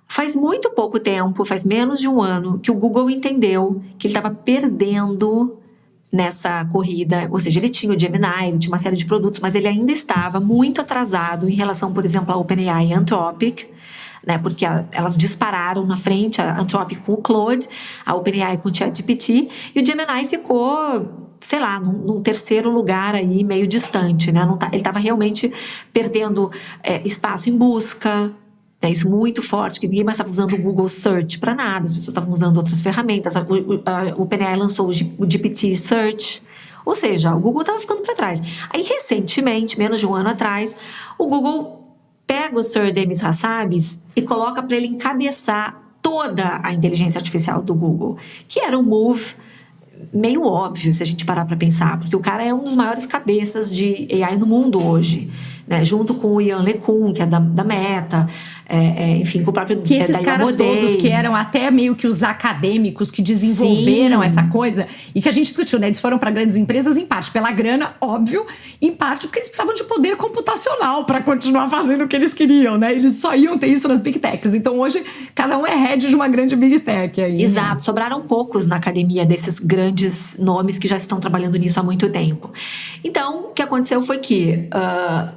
Faz muito pouco tempo, faz menos de um ano, que o Google entendeu que ele estava perdendo nessa corrida, ou seja, ele tinha o Gemini, ele tinha uma série de produtos, mas ele ainda estava muito atrasado em relação, por exemplo, a OpenAI e a Anthropic, né, porque elas dispararam na frente, a Anthropic com o Claude, a OpenAI com o ChatGPT, e o Gemini ficou, sei lá, num terceiro lugar aí, meio distante, né? Ele estava realmente perdendo espaço em busca, né? Isso muito forte, que ninguém mais estava usando o Google Search para nada, as pessoas estavam usando outras ferramentas, a OpenAI lançou o GPT Search, ou seja, o Google estava ficando para trás. Aí, recentemente, menos de um ano atrás, o Google pega o Sir Demis Hassabis e coloca para ele encabeçar toda a inteligência artificial do Google, que era um move meio óbvio, se a gente parar para pensar, porque o cara é um dos maiores cabeças de AI no mundo hoje, né? Junto com o Yann LeCun, que é da Meta, enfim, com o próprio que esses caras todos que eram até meio que os acadêmicos que desenvolveram essa coisa e que a gente discutiu, né? Eles foram para grandes empresas em parte pela grana, óbvio, em parte porque eles precisavam de poder computacional para continuar fazendo o que eles queriam, né? Eles só iam ter isso nas Big Techs. Então hoje cada um é head de uma grande Big Tech aí. Exato, né? Sobraram poucos na academia desses grandes nomes que já estão trabalhando nisso há muito tempo. Então, o que aconteceu foi que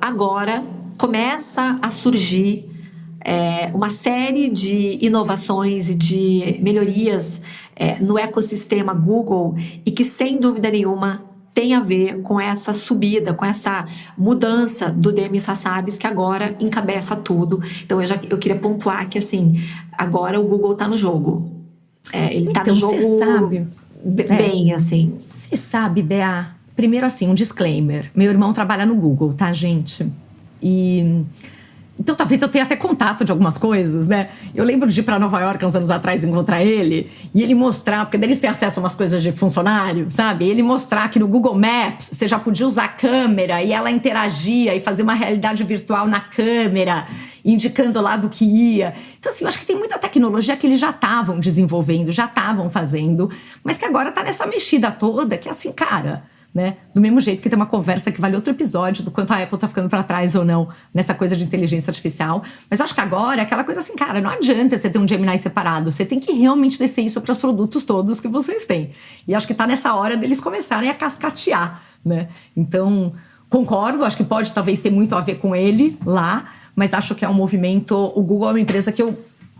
agora começa a surgir uma série de inovações e de melhorias no ecossistema Google e que, sem dúvida nenhuma, tem a ver com essa subida, com essa mudança do Demis Hassabis, que agora encabeça tudo. Então, eu queria pontuar que, assim, agora o Google está no jogo. Ele está no jogo... Você sabe... bem, assim. Você sabe, Bea... Primeiro, assim, um disclaimer. Meu irmão trabalha no Google, tá, gente? Então, talvez eu tenha até contato de algumas coisas, né? Eu lembro de ir pra Nova York uns anos atrás encontrar ele e ele mostrar, porque daí eles têm acesso a umas coisas de funcionário, sabe? E ele mostrar que no Google Maps você já podia usar a câmera e ela interagia e fazia uma realidade virtual na câmera, indicando lá do que ia. Então, assim, eu acho que tem muita tecnologia que eles já estavam desenvolvendo, já estavam fazendo, mas que agora tá nessa mexida toda que, assim, cara... Né? Do mesmo jeito que tem uma conversa que vale outro episódio do quanto a Apple tá ficando para trás ou não nessa coisa de inteligência artificial. Mas eu acho que agora é aquela coisa assim, cara, não adianta você ter um Gemini separado. Você tem que realmente descer isso para os produtos todos que vocês têm. E acho que tá nessa hora deles começarem a cascatear, né? Então, concordo, acho que pode talvez ter muito a ver com ele lá, mas acho que é um movimento... O Google é uma empresa que eu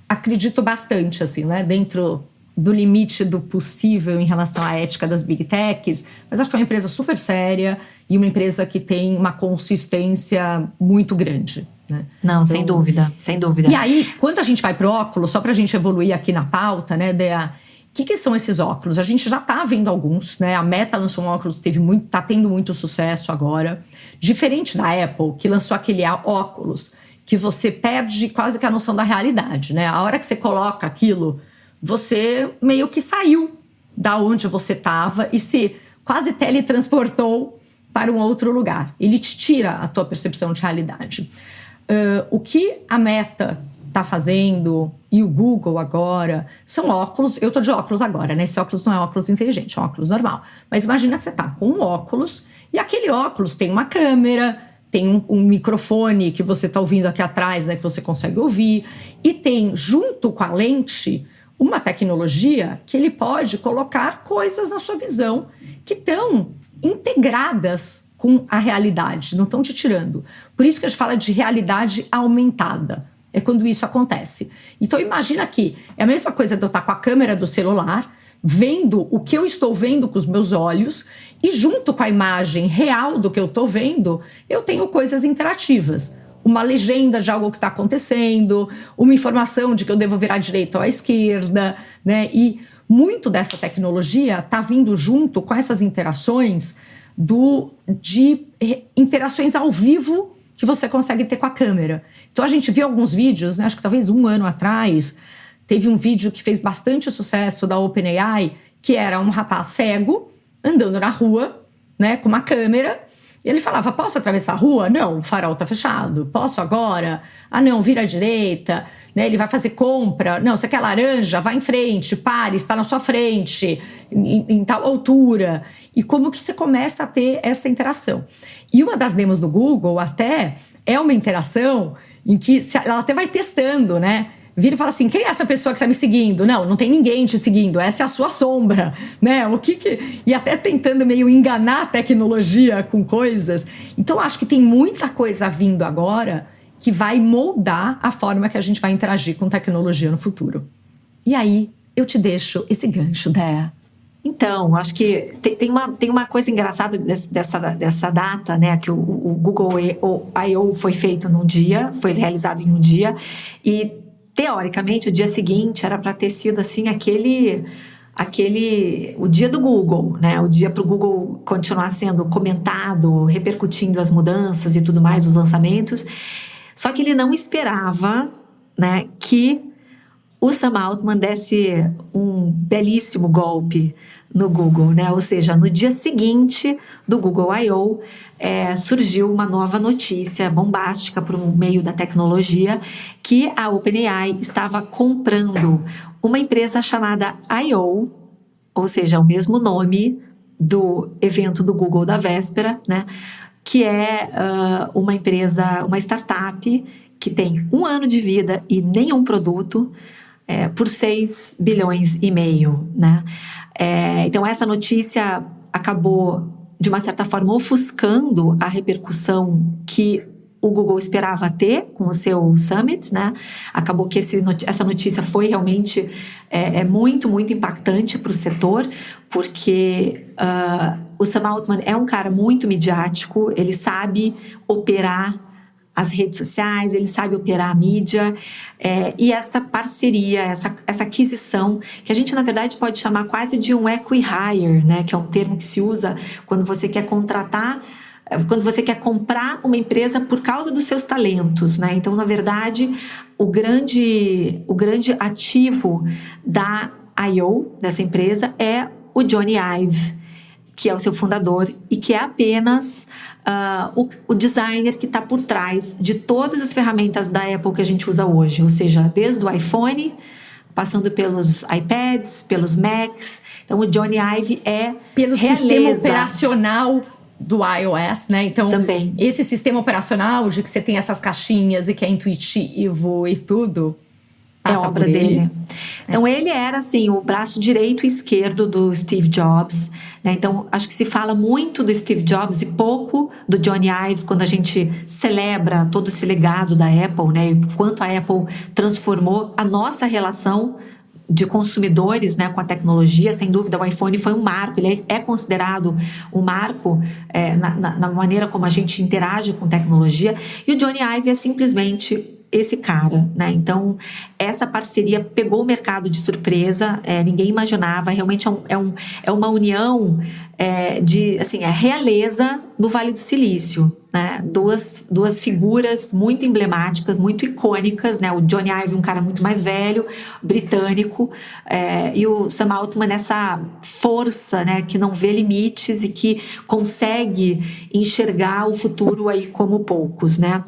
acredito bastante, assim, né? Dentro... do limite do possível em relação à ética das Big Techs, mas acho que é uma empresa super séria e uma empresa que tem uma consistência muito grande, né? Não, então, sem dúvida, sem dúvida. E aí, quando a gente vai pro óculos, só pra gente evoluir aqui na pauta, né, Dea, o que são esses óculos? A gente já tá vendo alguns, né? A Meta lançou um óculos que tá tendo muito sucesso agora. Diferente da Apple, que lançou aquele óculos que você perde quase que a noção da realidade, né? A hora que você coloca aquilo... você meio que saiu da onde você estava e se quase teletransportou para um outro lugar. Ele te tira a tua percepção de realidade. O que a Meta está fazendo e o Google agora são óculos. Eu tô de óculos agora, né? Esse óculos não é óculos inteligente, é um óculos normal. Mas imagina que você tá com um óculos e aquele óculos tem uma câmera, tem um microfone que você tá ouvindo aqui atrás, né? Que você consegue ouvir. E tem, junto com a lente, uma tecnologia que ele pode colocar coisas na sua visão que estão integradas com a realidade, não estão te tirando. Por isso que a gente fala de realidade aumentada. É quando isso acontece. Então imagina que é a mesma coisa de eu estar com a câmera do celular, vendo o que eu estou vendo com os meus olhos, e junto com a imagem real do que eu estou vendo, eu tenho coisas interativas. Uma legenda de algo que está acontecendo, uma informação de que eu devo virar à direita ou à esquerda, né? E muito dessa tecnologia está vindo junto com essas interações de interações ao vivo que você consegue ter com a câmera. Então a gente viu alguns vídeos, né, acho que talvez 1 ano atrás, teve um vídeo que fez bastante sucesso da OpenAI, que era um rapaz cego, andando na rua, né, com uma câmera, e ele falava, posso atravessar a rua? Não, o farol tá fechado. Posso agora? Ah não, vira à direita, né, ele vai fazer compra. Não, você quer laranja? Vai em frente, pare, está na sua frente, em tal altura. E como que você começa a ter essa interação? E uma das demos do Google até é uma interação em que ela até vai testando, né? Vira e fala assim, quem é essa pessoa que está me seguindo? Não tem ninguém te seguindo, essa é a sua sombra, né? E até tentando meio enganar a tecnologia com coisas. Então, acho que tem muita coisa vindo agora que vai moldar a forma que a gente vai interagir com tecnologia no futuro. E aí, eu te deixo esse gancho, Déa. Então, acho que tem uma coisa engraçada dessa data, né? Que o Google I.O. foi feito num dia, foi realizado em um dia, e teoricamente o dia seguinte era para ter sido assim o dia do Google, né? O dia para o Google continuar sendo comentado, repercutindo as mudanças e tudo mais, os lançamentos. Só que ele não esperava, né, que o Sam Altman desse um belíssimo golpe no Google, né? Ou seja, no dia seguinte do Google I.O., surgiu uma nova notícia bombástica para o meio da tecnologia que a OpenAI estava comprando uma empresa chamada I.O., ou seja, o mesmo nome do evento do Google da véspera, né? Que é uma empresa, uma startup que tem 1 ano de vida e nenhum produto, por 6 bilhões e meio, né? Então essa notícia acabou, de uma certa forma, ofuscando a repercussão que o Google esperava ter com o seu Summit, né? Acabou que essa notícia foi realmente muito, muito impactante para o setor, porque o Sam Altman é um cara muito midiático, ele sabe operar as redes sociais, ele sabe operar a mídia, e essa parceria, essa aquisição, que a gente na verdade pode chamar quase de um equi-hire, né? Que é um termo que se usa quando você quer contratar, quando você quer comprar uma empresa por causa dos seus talentos, né? Então, na verdade, o grande ativo da I.O., dessa empresa, é o Jony Ive, que é o seu fundador e que é apenas o designer que está por trás de todas as ferramentas da Apple que a gente usa hoje, ou seja, desde o iPhone, passando pelos iPads, pelos Macs. Então, o Jony Ive pelo sistema operacional do iOS, né? Então, também. Esse sistema operacional de que você tem essas caixinhas e que é intuitivo e tudo, é obra dele. Então, ele era, assim, o braço direito e esquerdo do Steve Jobs, né? Então, acho que se fala muito do Steve Jobs e pouco do Jony Ive quando a gente celebra todo esse legado da Apple, né? E o quanto a Apple transformou a nossa relação de consumidores, né, com a tecnologia. Sem dúvida, o iPhone foi um marco, ele é considerado um marco na maneira como a gente interage com tecnologia, e o Jony Ive é simplesmente esse cara, né? Então, essa parceria pegou o mercado de surpresa, ninguém imaginava, realmente é uma união a realeza do Vale do Silício, né? Duas figuras muito emblemáticas, muito icônicas, né? O Johnny Ive, um cara muito mais velho, britânico, e o Sam Altman, essa força, né? Que não vê limites e que consegue enxergar o futuro aí como poucos, né?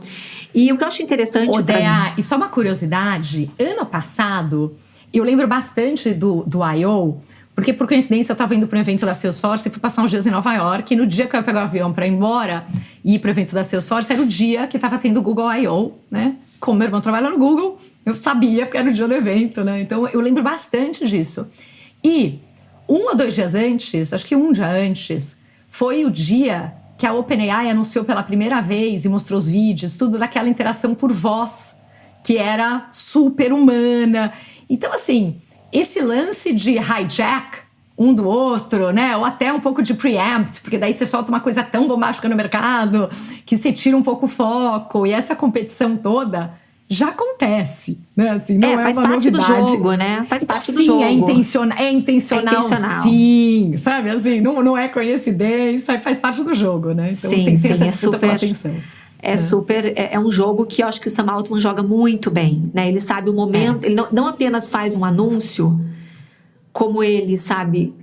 E o que eu acho interessante... Dea, e só uma curiosidade, ano passado, eu lembro bastante do I.O., porque, por coincidência, eu estava indo para um evento da Salesforce e fui passar uns dias em Nova York. E no dia que eu ia pegar o avião para ir embora e ir para o evento da Salesforce, era o dia que estava tendo o Google I.O., né? Como meu irmão trabalha no Google, eu sabia porque era o dia do evento, né? Então, eu lembro bastante disso. E 1 ou 2 dias antes, acho que um dia antes, foi o dia que a OpenAI anunciou pela primeira vez e mostrou os vídeos, tudo daquela interação por voz, que era super humana. Então, assim... Esse lance de hijack um do outro, né? Ou até um pouco de preempt, porque daí você solta uma coisa tão bombástica no mercado que você tira um pouco o foco. E essa competição toda já acontece, né? Assim, não é faz uma parte novidade. do jogo, né? Faz parte do sim, jogo. É intencional, sim. Sabe, assim, não é coincidência, faz parte do jogo, né? Então tem essa disputa pela atenção. É um jogo que eu acho que o Sam Altman joga muito bem, né? Ele sabe o momento, ele não apenas faz um anúncio, como ele sabe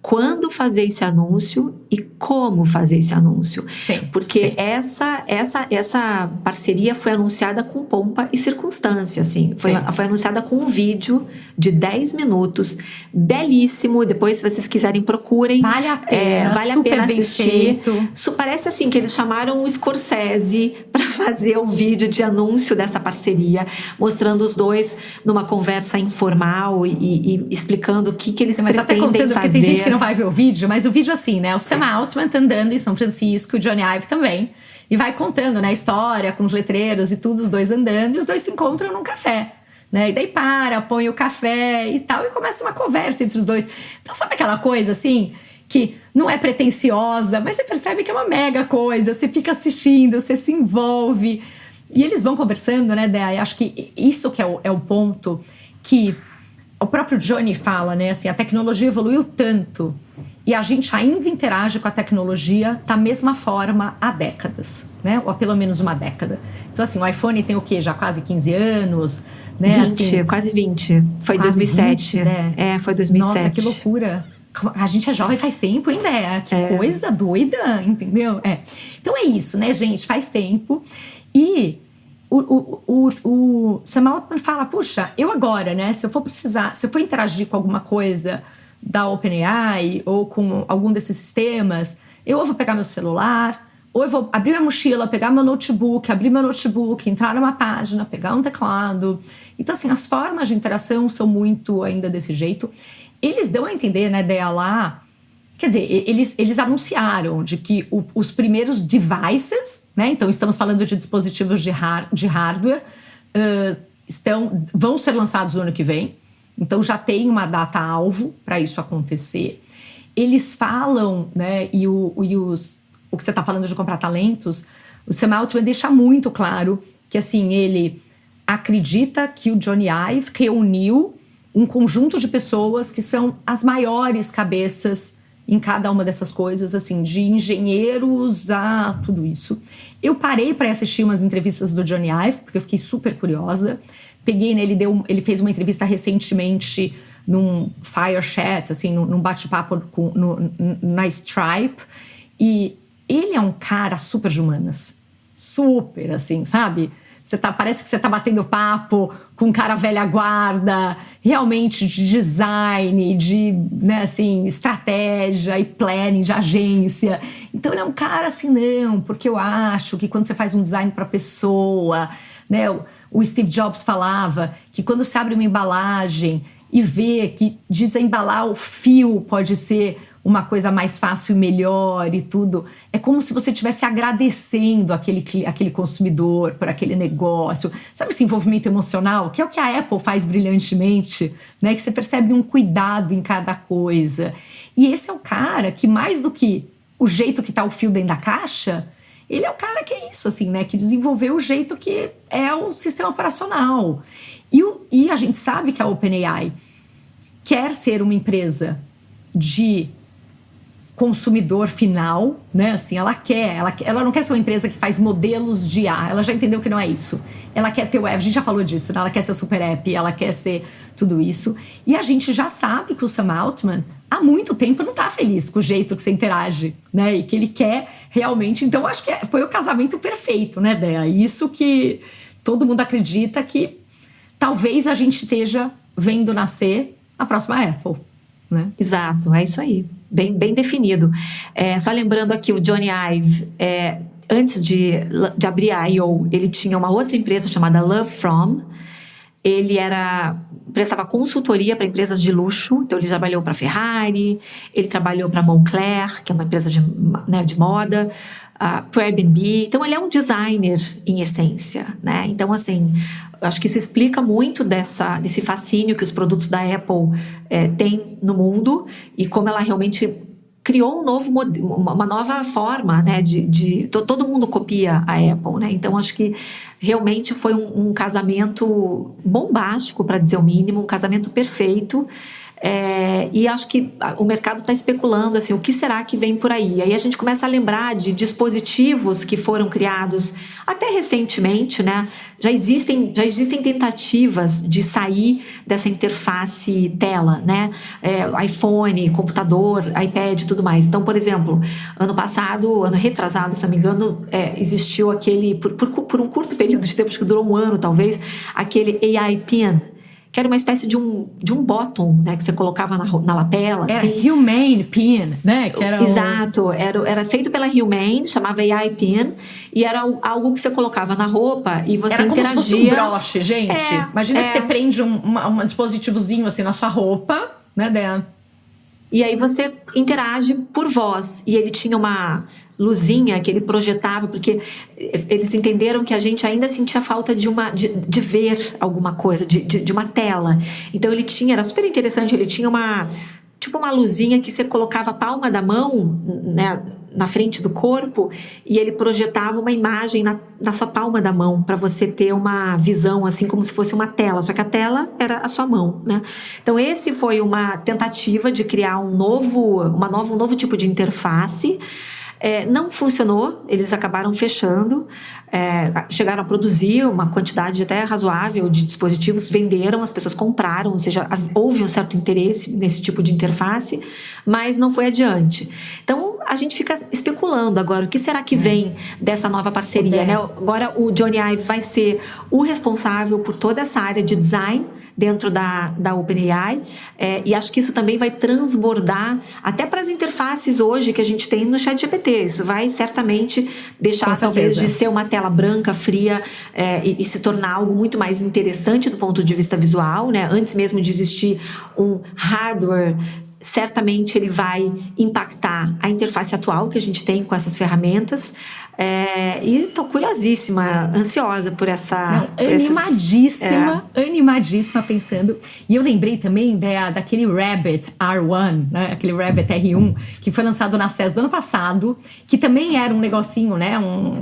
quando fazer esse anúncio e como fazer esse anúncio. Sim, porque sim. essa parceria foi anunciada com pompa e circunstância, assim. Foi anunciada com um vídeo de 10 minutos, belíssimo. Depois, se vocês quiserem, procurem. Vale a pena, vale a pena assistir. Isso parece assim que eles chamaram o Scorsese para fazer o vídeo de anúncio dessa parceria, mostrando os dois numa conversa informal e explicando o que eles pretendem até contando, fazer. Porque tem gente que não vai ver o vídeo, mas o vídeo assim, né? O Sam Altman tá andando em São Francisco, o Johnny Ive também, e vai contando, né, a história com os letreiros e tudo, os dois andando, e os dois se encontram num café, né? E daí põe o café e tal, e começa uma conversa entre os dois. Então, sabe aquela coisa assim, que não é pretensiosa, mas você percebe que é uma mega coisa, você fica assistindo, você se envolve, e eles vão conversando, né, Dea? Acho que isso que é o ponto que o próprio Johnny fala, né? Assim, a tecnologia evoluiu tanto e a gente ainda interage com a tecnologia da mesma forma há décadas, né? Ou há pelo menos uma década. Então, assim, o iPhone tem o quê? Já quase 15 anos, né? 20, assim, quase 20. Foi 2007. 20, né? Foi 2007. Nossa, que loucura. A gente é jovem faz tempo ainda, que coisa doida, entendeu? Então é isso, né, gente? Faz tempo. E o Sam Altman fala, puxa, eu agora, né, se eu for interagir com alguma coisa da OpenAI ou com algum desses sistemas, eu vou pegar meu celular, ou eu vou abrir minha mochila, pegar meu notebook, entrar numa página, pegar um teclado. Então, assim, as formas de interação são muito ainda desse jeito. Eles dão a entender, né, Dea, lá... Quer dizer, eles anunciaram de que os primeiros devices, né? Então, estamos falando de dispositivos de hardware, vão ser lançados no ano que vem. Então, já tem uma data-alvo para isso acontecer. Eles falam, né? O que você está falando de comprar talentos, o Sam Altman deixa muito claro que, assim, ele acredita que o Johnny Ive reuniu um conjunto de pessoas que são as maiores cabeças em cada uma dessas coisas, assim, de engenheiros a tudo isso. Eu parei para assistir umas entrevistas do Johnny Ive, porque eu fiquei super curiosa. Peguei, né, ele fez uma entrevista recentemente num Fire Chat, assim, num bate-papo na Stripe. E ele é um cara super de humanas. Super, assim, sabe? Parece que você tá batendo papo com um cara velha guarda, realmente de design, de, né, assim, estratégia e planning de agência. Então ele é um cara assim, não, porque eu acho que quando você faz um design para pessoa, né, o Steve Jobs falava que quando você abre uma embalagem e vê que desembalar o fio pode ser uma coisa mais fácil e melhor e tudo. É como se você estivesse agradecendo aquele consumidor por aquele negócio. Sabe esse envolvimento emocional? Que é o que a Apple faz brilhantemente, né? Que você percebe um cuidado em cada coisa. E esse é o cara que, mais do que o jeito que tá o fio dentro da caixa, ele é o cara que é isso, assim, né? Que desenvolveu o jeito que é o sistema operacional. E a gente sabe que a OpenAI quer ser uma empresa de consumidor final, né? Assim, ela não quer ser uma empresa que faz modelos de IA. Ela já entendeu que não é isso. Ela quer ter o app, a gente já falou disso, né? Ela quer ser o super app, ela quer ser tudo isso. E a gente já sabe que o Sam Altman, há muito tempo, não tá feliz com o jeito que você interage, né? E que ele quer realmente... Então, acho que foi o casamento perfeito, né, Dea? Isso que todo mundo acredita que talvez a gente esteja vendo nascer a próxima Apple, né? Exato, é isso aí. Bem definido. Só lembrando aqui, o Jony Ive, antes de abrir a I.O., ele tinha uma outra empresa chamada Love From. Ele prestava consultoria para empresas de luxo. Então, ele trabalhou para Ferrari, ele trabalhou para Moncler, que é uma empresa de moda, para Airbnb. Então, ele é um designer em essência, né? Então, assim, acho que isso explica muito desse fascínio que os produtos da Apple têm no mundo e como ela realmente criou uma nova forma, né, todo mundo copia a Apple, né? Então acho que realmente foi um casamento bombástico, para dizer o mínimo, um casamento perfeito. E acho que o mercado está especulando assim, o que será que vem por aí. Aí a gente começa a lembrar de dispositivos que foram criados até recentemente, né? Já existem tentativas de sair dessa interface tela, né? iPhone, computador, iPad e tudo mais. Então, por exemplo, ano retrasado, se não me engano, existiu aquele, por um curto período de tempo, acho que durou um ano talvez, aquele AI Pen, que era uma espécie de um bottom, né, que você colocava na lapela. Era assim. Humane Pen, né? Que era Exato, era feito pela Humane, chamava AI Pen, e era algo que você colocava na roupa e você era interagia. Como se fosse um broche, gente. Imagina que você prende um dispositivozinho assim na sua roupa, né, Dea? E aí você interage por voz. E ele tinha uma luzinha que ele projetava, porque eles entenderam que a gente ainda sentia falta de ver alguma coisa, de uma tela. Então era super interessante, ele tinha uma luzinha que você colocava a palma da mão, né, na frente do corpo, e ele projetava uma imagem na sua palma da mão, para você ter uma visão assim como se fosse uma tela, só que a tela era a sua mão, né? Então esse foi uma tentativa de criar um novo tipo de interface. Não funcionou, eles acabaram fechando, chegaram a produzir uma quantidade até razoável de dispositivos, venderam, as pessoas compraram, ou seja, houve um certo interesse nesse tipo de interface, mas não foi adiante. Então, a gente fica especulando agora, o que será que vem dessa nova parceria, né? Agora o Jony Ive vai ser o responsável por toda essa área de design dentro da OpenAI, e acho que isso também vai transbordar até para as interfaces hoje que a gente tem no ChatGPT. Isso vai certamente deixar talvez de ser uma tela branca, fria, e se tornar algo muito mais interessante do ponto de vista visual, né? Antes mesmo de existir um hardware, certamente ele vai impactar a interface atual que a gente tem com essas ferramentas. E tô curiosíssima, ansiosa por essa... Animadíssima pensando. E eu lembrei também daquele Rabbit R1, né? Aquele Rabbit R1, que foi lançado na CES do ano passado, que também era um negocinho, né?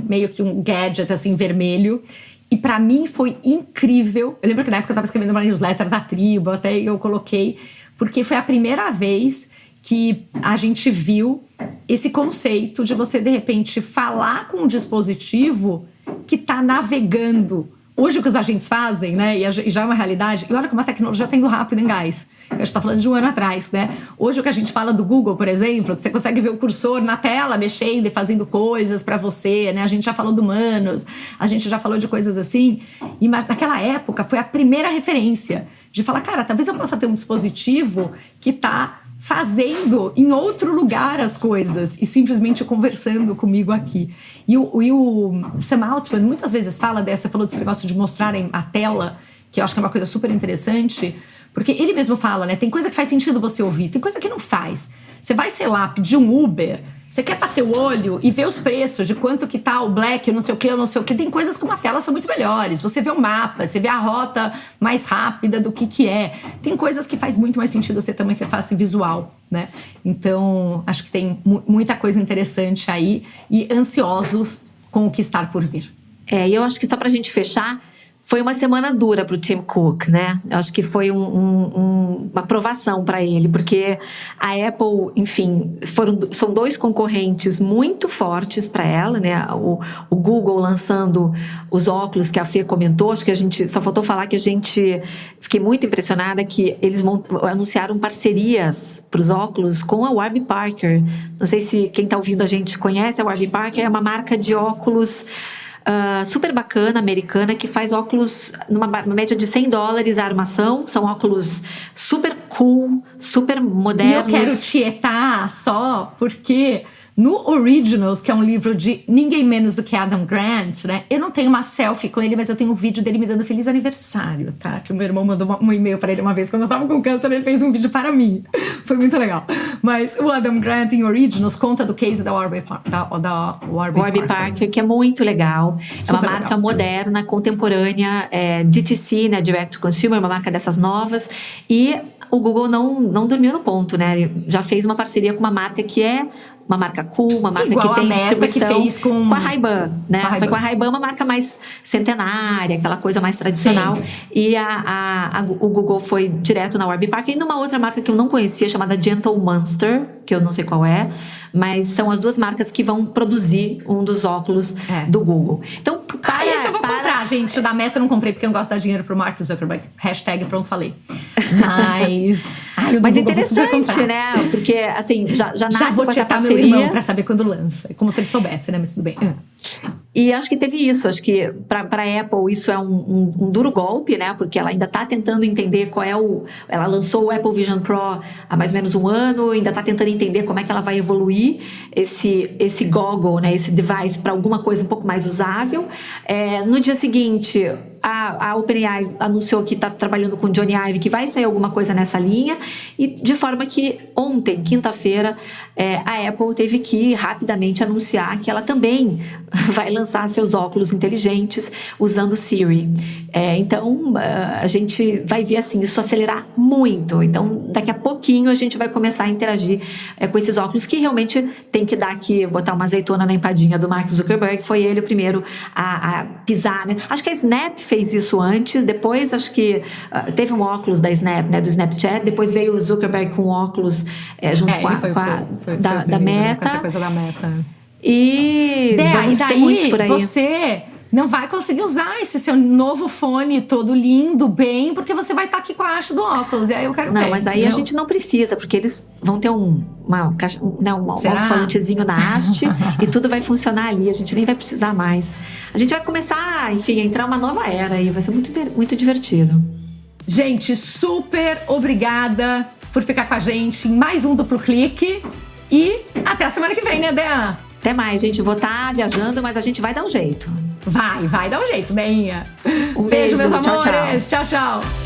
Meio que um gadget, assim, vermelho. E pra mim foi incrível. Eu lembro que na época eu tava escrevendo uma newsletter da tribo, até eu coloquei, porque foi a primeira vez que a gente viu esse conceito de você, de repente, falar com um dispositivo que está navegando. Hoje o que os agentes fazem, né, e já é uma realidade, e olha como a tecnologia está indo rápido em gás. A gente está falando de um ano atrás, né? Hoje o que a gente fala do Google, por exemplo, que você consegue ver o cursor na tela mexendo e fazendo coisas para você, né? A gente já falou do Manos, a gente já falou de coisas assim. E naquela época foi a primeira referência de falar, cara, talvez eu possa ter um dispositivo que está fazendo em outro lugar as coisas e simplesmente conversando comigo aqui. E o Sam Altman muitas vezes fala você falou desse negócio de mostrarem a tela, que eu acho que é uma coisa super interessante, porque ele mesmo fala, né? Tem coisa que faz sentido você ouvir, tem coisa que não faz. Você vai, sei lá, pedir um Uber, você quer bater o olho e ver os preços de quanto que tá o Black, não sei o que. Tem coisas que uma tela são muito melhores. Você vê o mapa, você vê a rota mais rápida do que é. Tem coisas que faz muito mais sentido você ter uma interface visual, né? Então, acho que tem muita coisa interessante aí e ansiosos com o que está por vir. E eu acho que só pra gente fechar, Foi uma semana dura para o Tim Cook, né? Eu acho que foi uma provação para ele, porque a Apple, enfim, são dois concorrentes muito fortes para ela, né? O Google lançando os óculos que a Fê comentou, acho que a gente só faltou falar que fiquei muito impressionada que eles anunciaram parcerias para os óculos com a Warby Parker. Não sei se quem está ouvindo a gente conhece a Warby Parker, é uma marca de óculos super bacana, americana, que faz óculos numa média de $100 a armação. São óculos super cool, super modernos. E eu quero tietar só porque no Originals, que é um livro de ninguém menos do que Adam Grant, né? Eu não tenho uma selfie com ele, mas eu tenho um vídeo dele me dando feliz aniversário, tá? Que o meu irmão mandou um e-mail pra ele uma vez, quando eu tava com câncer, ele fez um vídeo para mim. Foi muito legal. Mas o Adam Grant em Originals conta do case da Warby Parker, que é muito legal. Super é uma marca legal. Moderna, contemporânea, DTC, né? Direct to Consumer, uma marca dessas novas. E o Google não dormiu no ponto, né? Ele já fez uma parceria com uma marca que é uma marca cool, uma marca igual que tem distribuição que fez com a Ray-Ban, né? Só que a Ray-Ban é uma marca mais centenária, aquela coisa mais tradicional. Sim. E o Google foi direto na Warby Parker e numa outra marca que eu não conhecia, chamada Gentle Monster, que eu não sei qual é, mas são as duas marcas que vão produzir um dos óculos do Google. Então, esse eu vou comprar, gente. O da Meta eu não comprei porque eu não gosto de dar dinheiro pro Mark Zuckerberg. Hashtag pronto, falei. Mas... Mas interessante, né? Porque, assim, já nasce vou com essa meu parceria. irmão pra saber quando lança. É como se ele soubesse, né? Mas tudo bem. E acho que teve isso. Acho que para a Apple isso é um duro golpe, né? Porque ela ainda está tentando entender qual é Ela lançou o Apple Vision Pro há mais ou menos um ano, ainda está tentando entender como é que ela vai evoluir esse goggle, né? Esse device para alguma coisa um pouco mais usável. No dia seguinte, a OpenAI anunciou que está trabalhando com o Johnny Ive, que vai sair alguma coisa nessa linha, e de forma que ontem, quinta-feira, a Apple teve que rapidamente anunciar que ela também vai lançar seus óculos inteligentes usando Siri. Então, a gente vai ver assim, isso acelerar muito. Então, daqui a pouquinho a gente vai começar a interagir com esses óculos, que realmente tem que dar aqui, botar uma azeitona na empadinha do Mark Zuckerberg. Foi ele o primeiro a pisar, né? Acho que a Snap fez isso antes, depois acho que teve um óculos da Snap, né, do Snapchat, depois veio o Zuckerberg com óculos junto com da Meta. Com essa coisa da Meta. E vamos ter muitos por aí. Você não vai conseguir usar esse seu novo fone todo lindo, bem, porque você vai estar aqui com a haste do óculos. E aí eu quero ver. Não, mas aí a gente não precisa, porque eles vão ter um alto-falantezinho na haste e tudo vai funcionar ali. A gente nem vai precisar mais. A gente vai começar, enfim, a entrar uma nova era aí. Vai ser muito, muito divertido. Gente, super obrigada por ficar com a gente em mais um Duplo Clique. E até a semana que vem, né, Dea? Até mais, gente. Vou estar viajando, mas a gente vai dar um jeito. Vai dar um jeito, Deinha. Um beijo, meus tchau, amores. Tchau, tchau.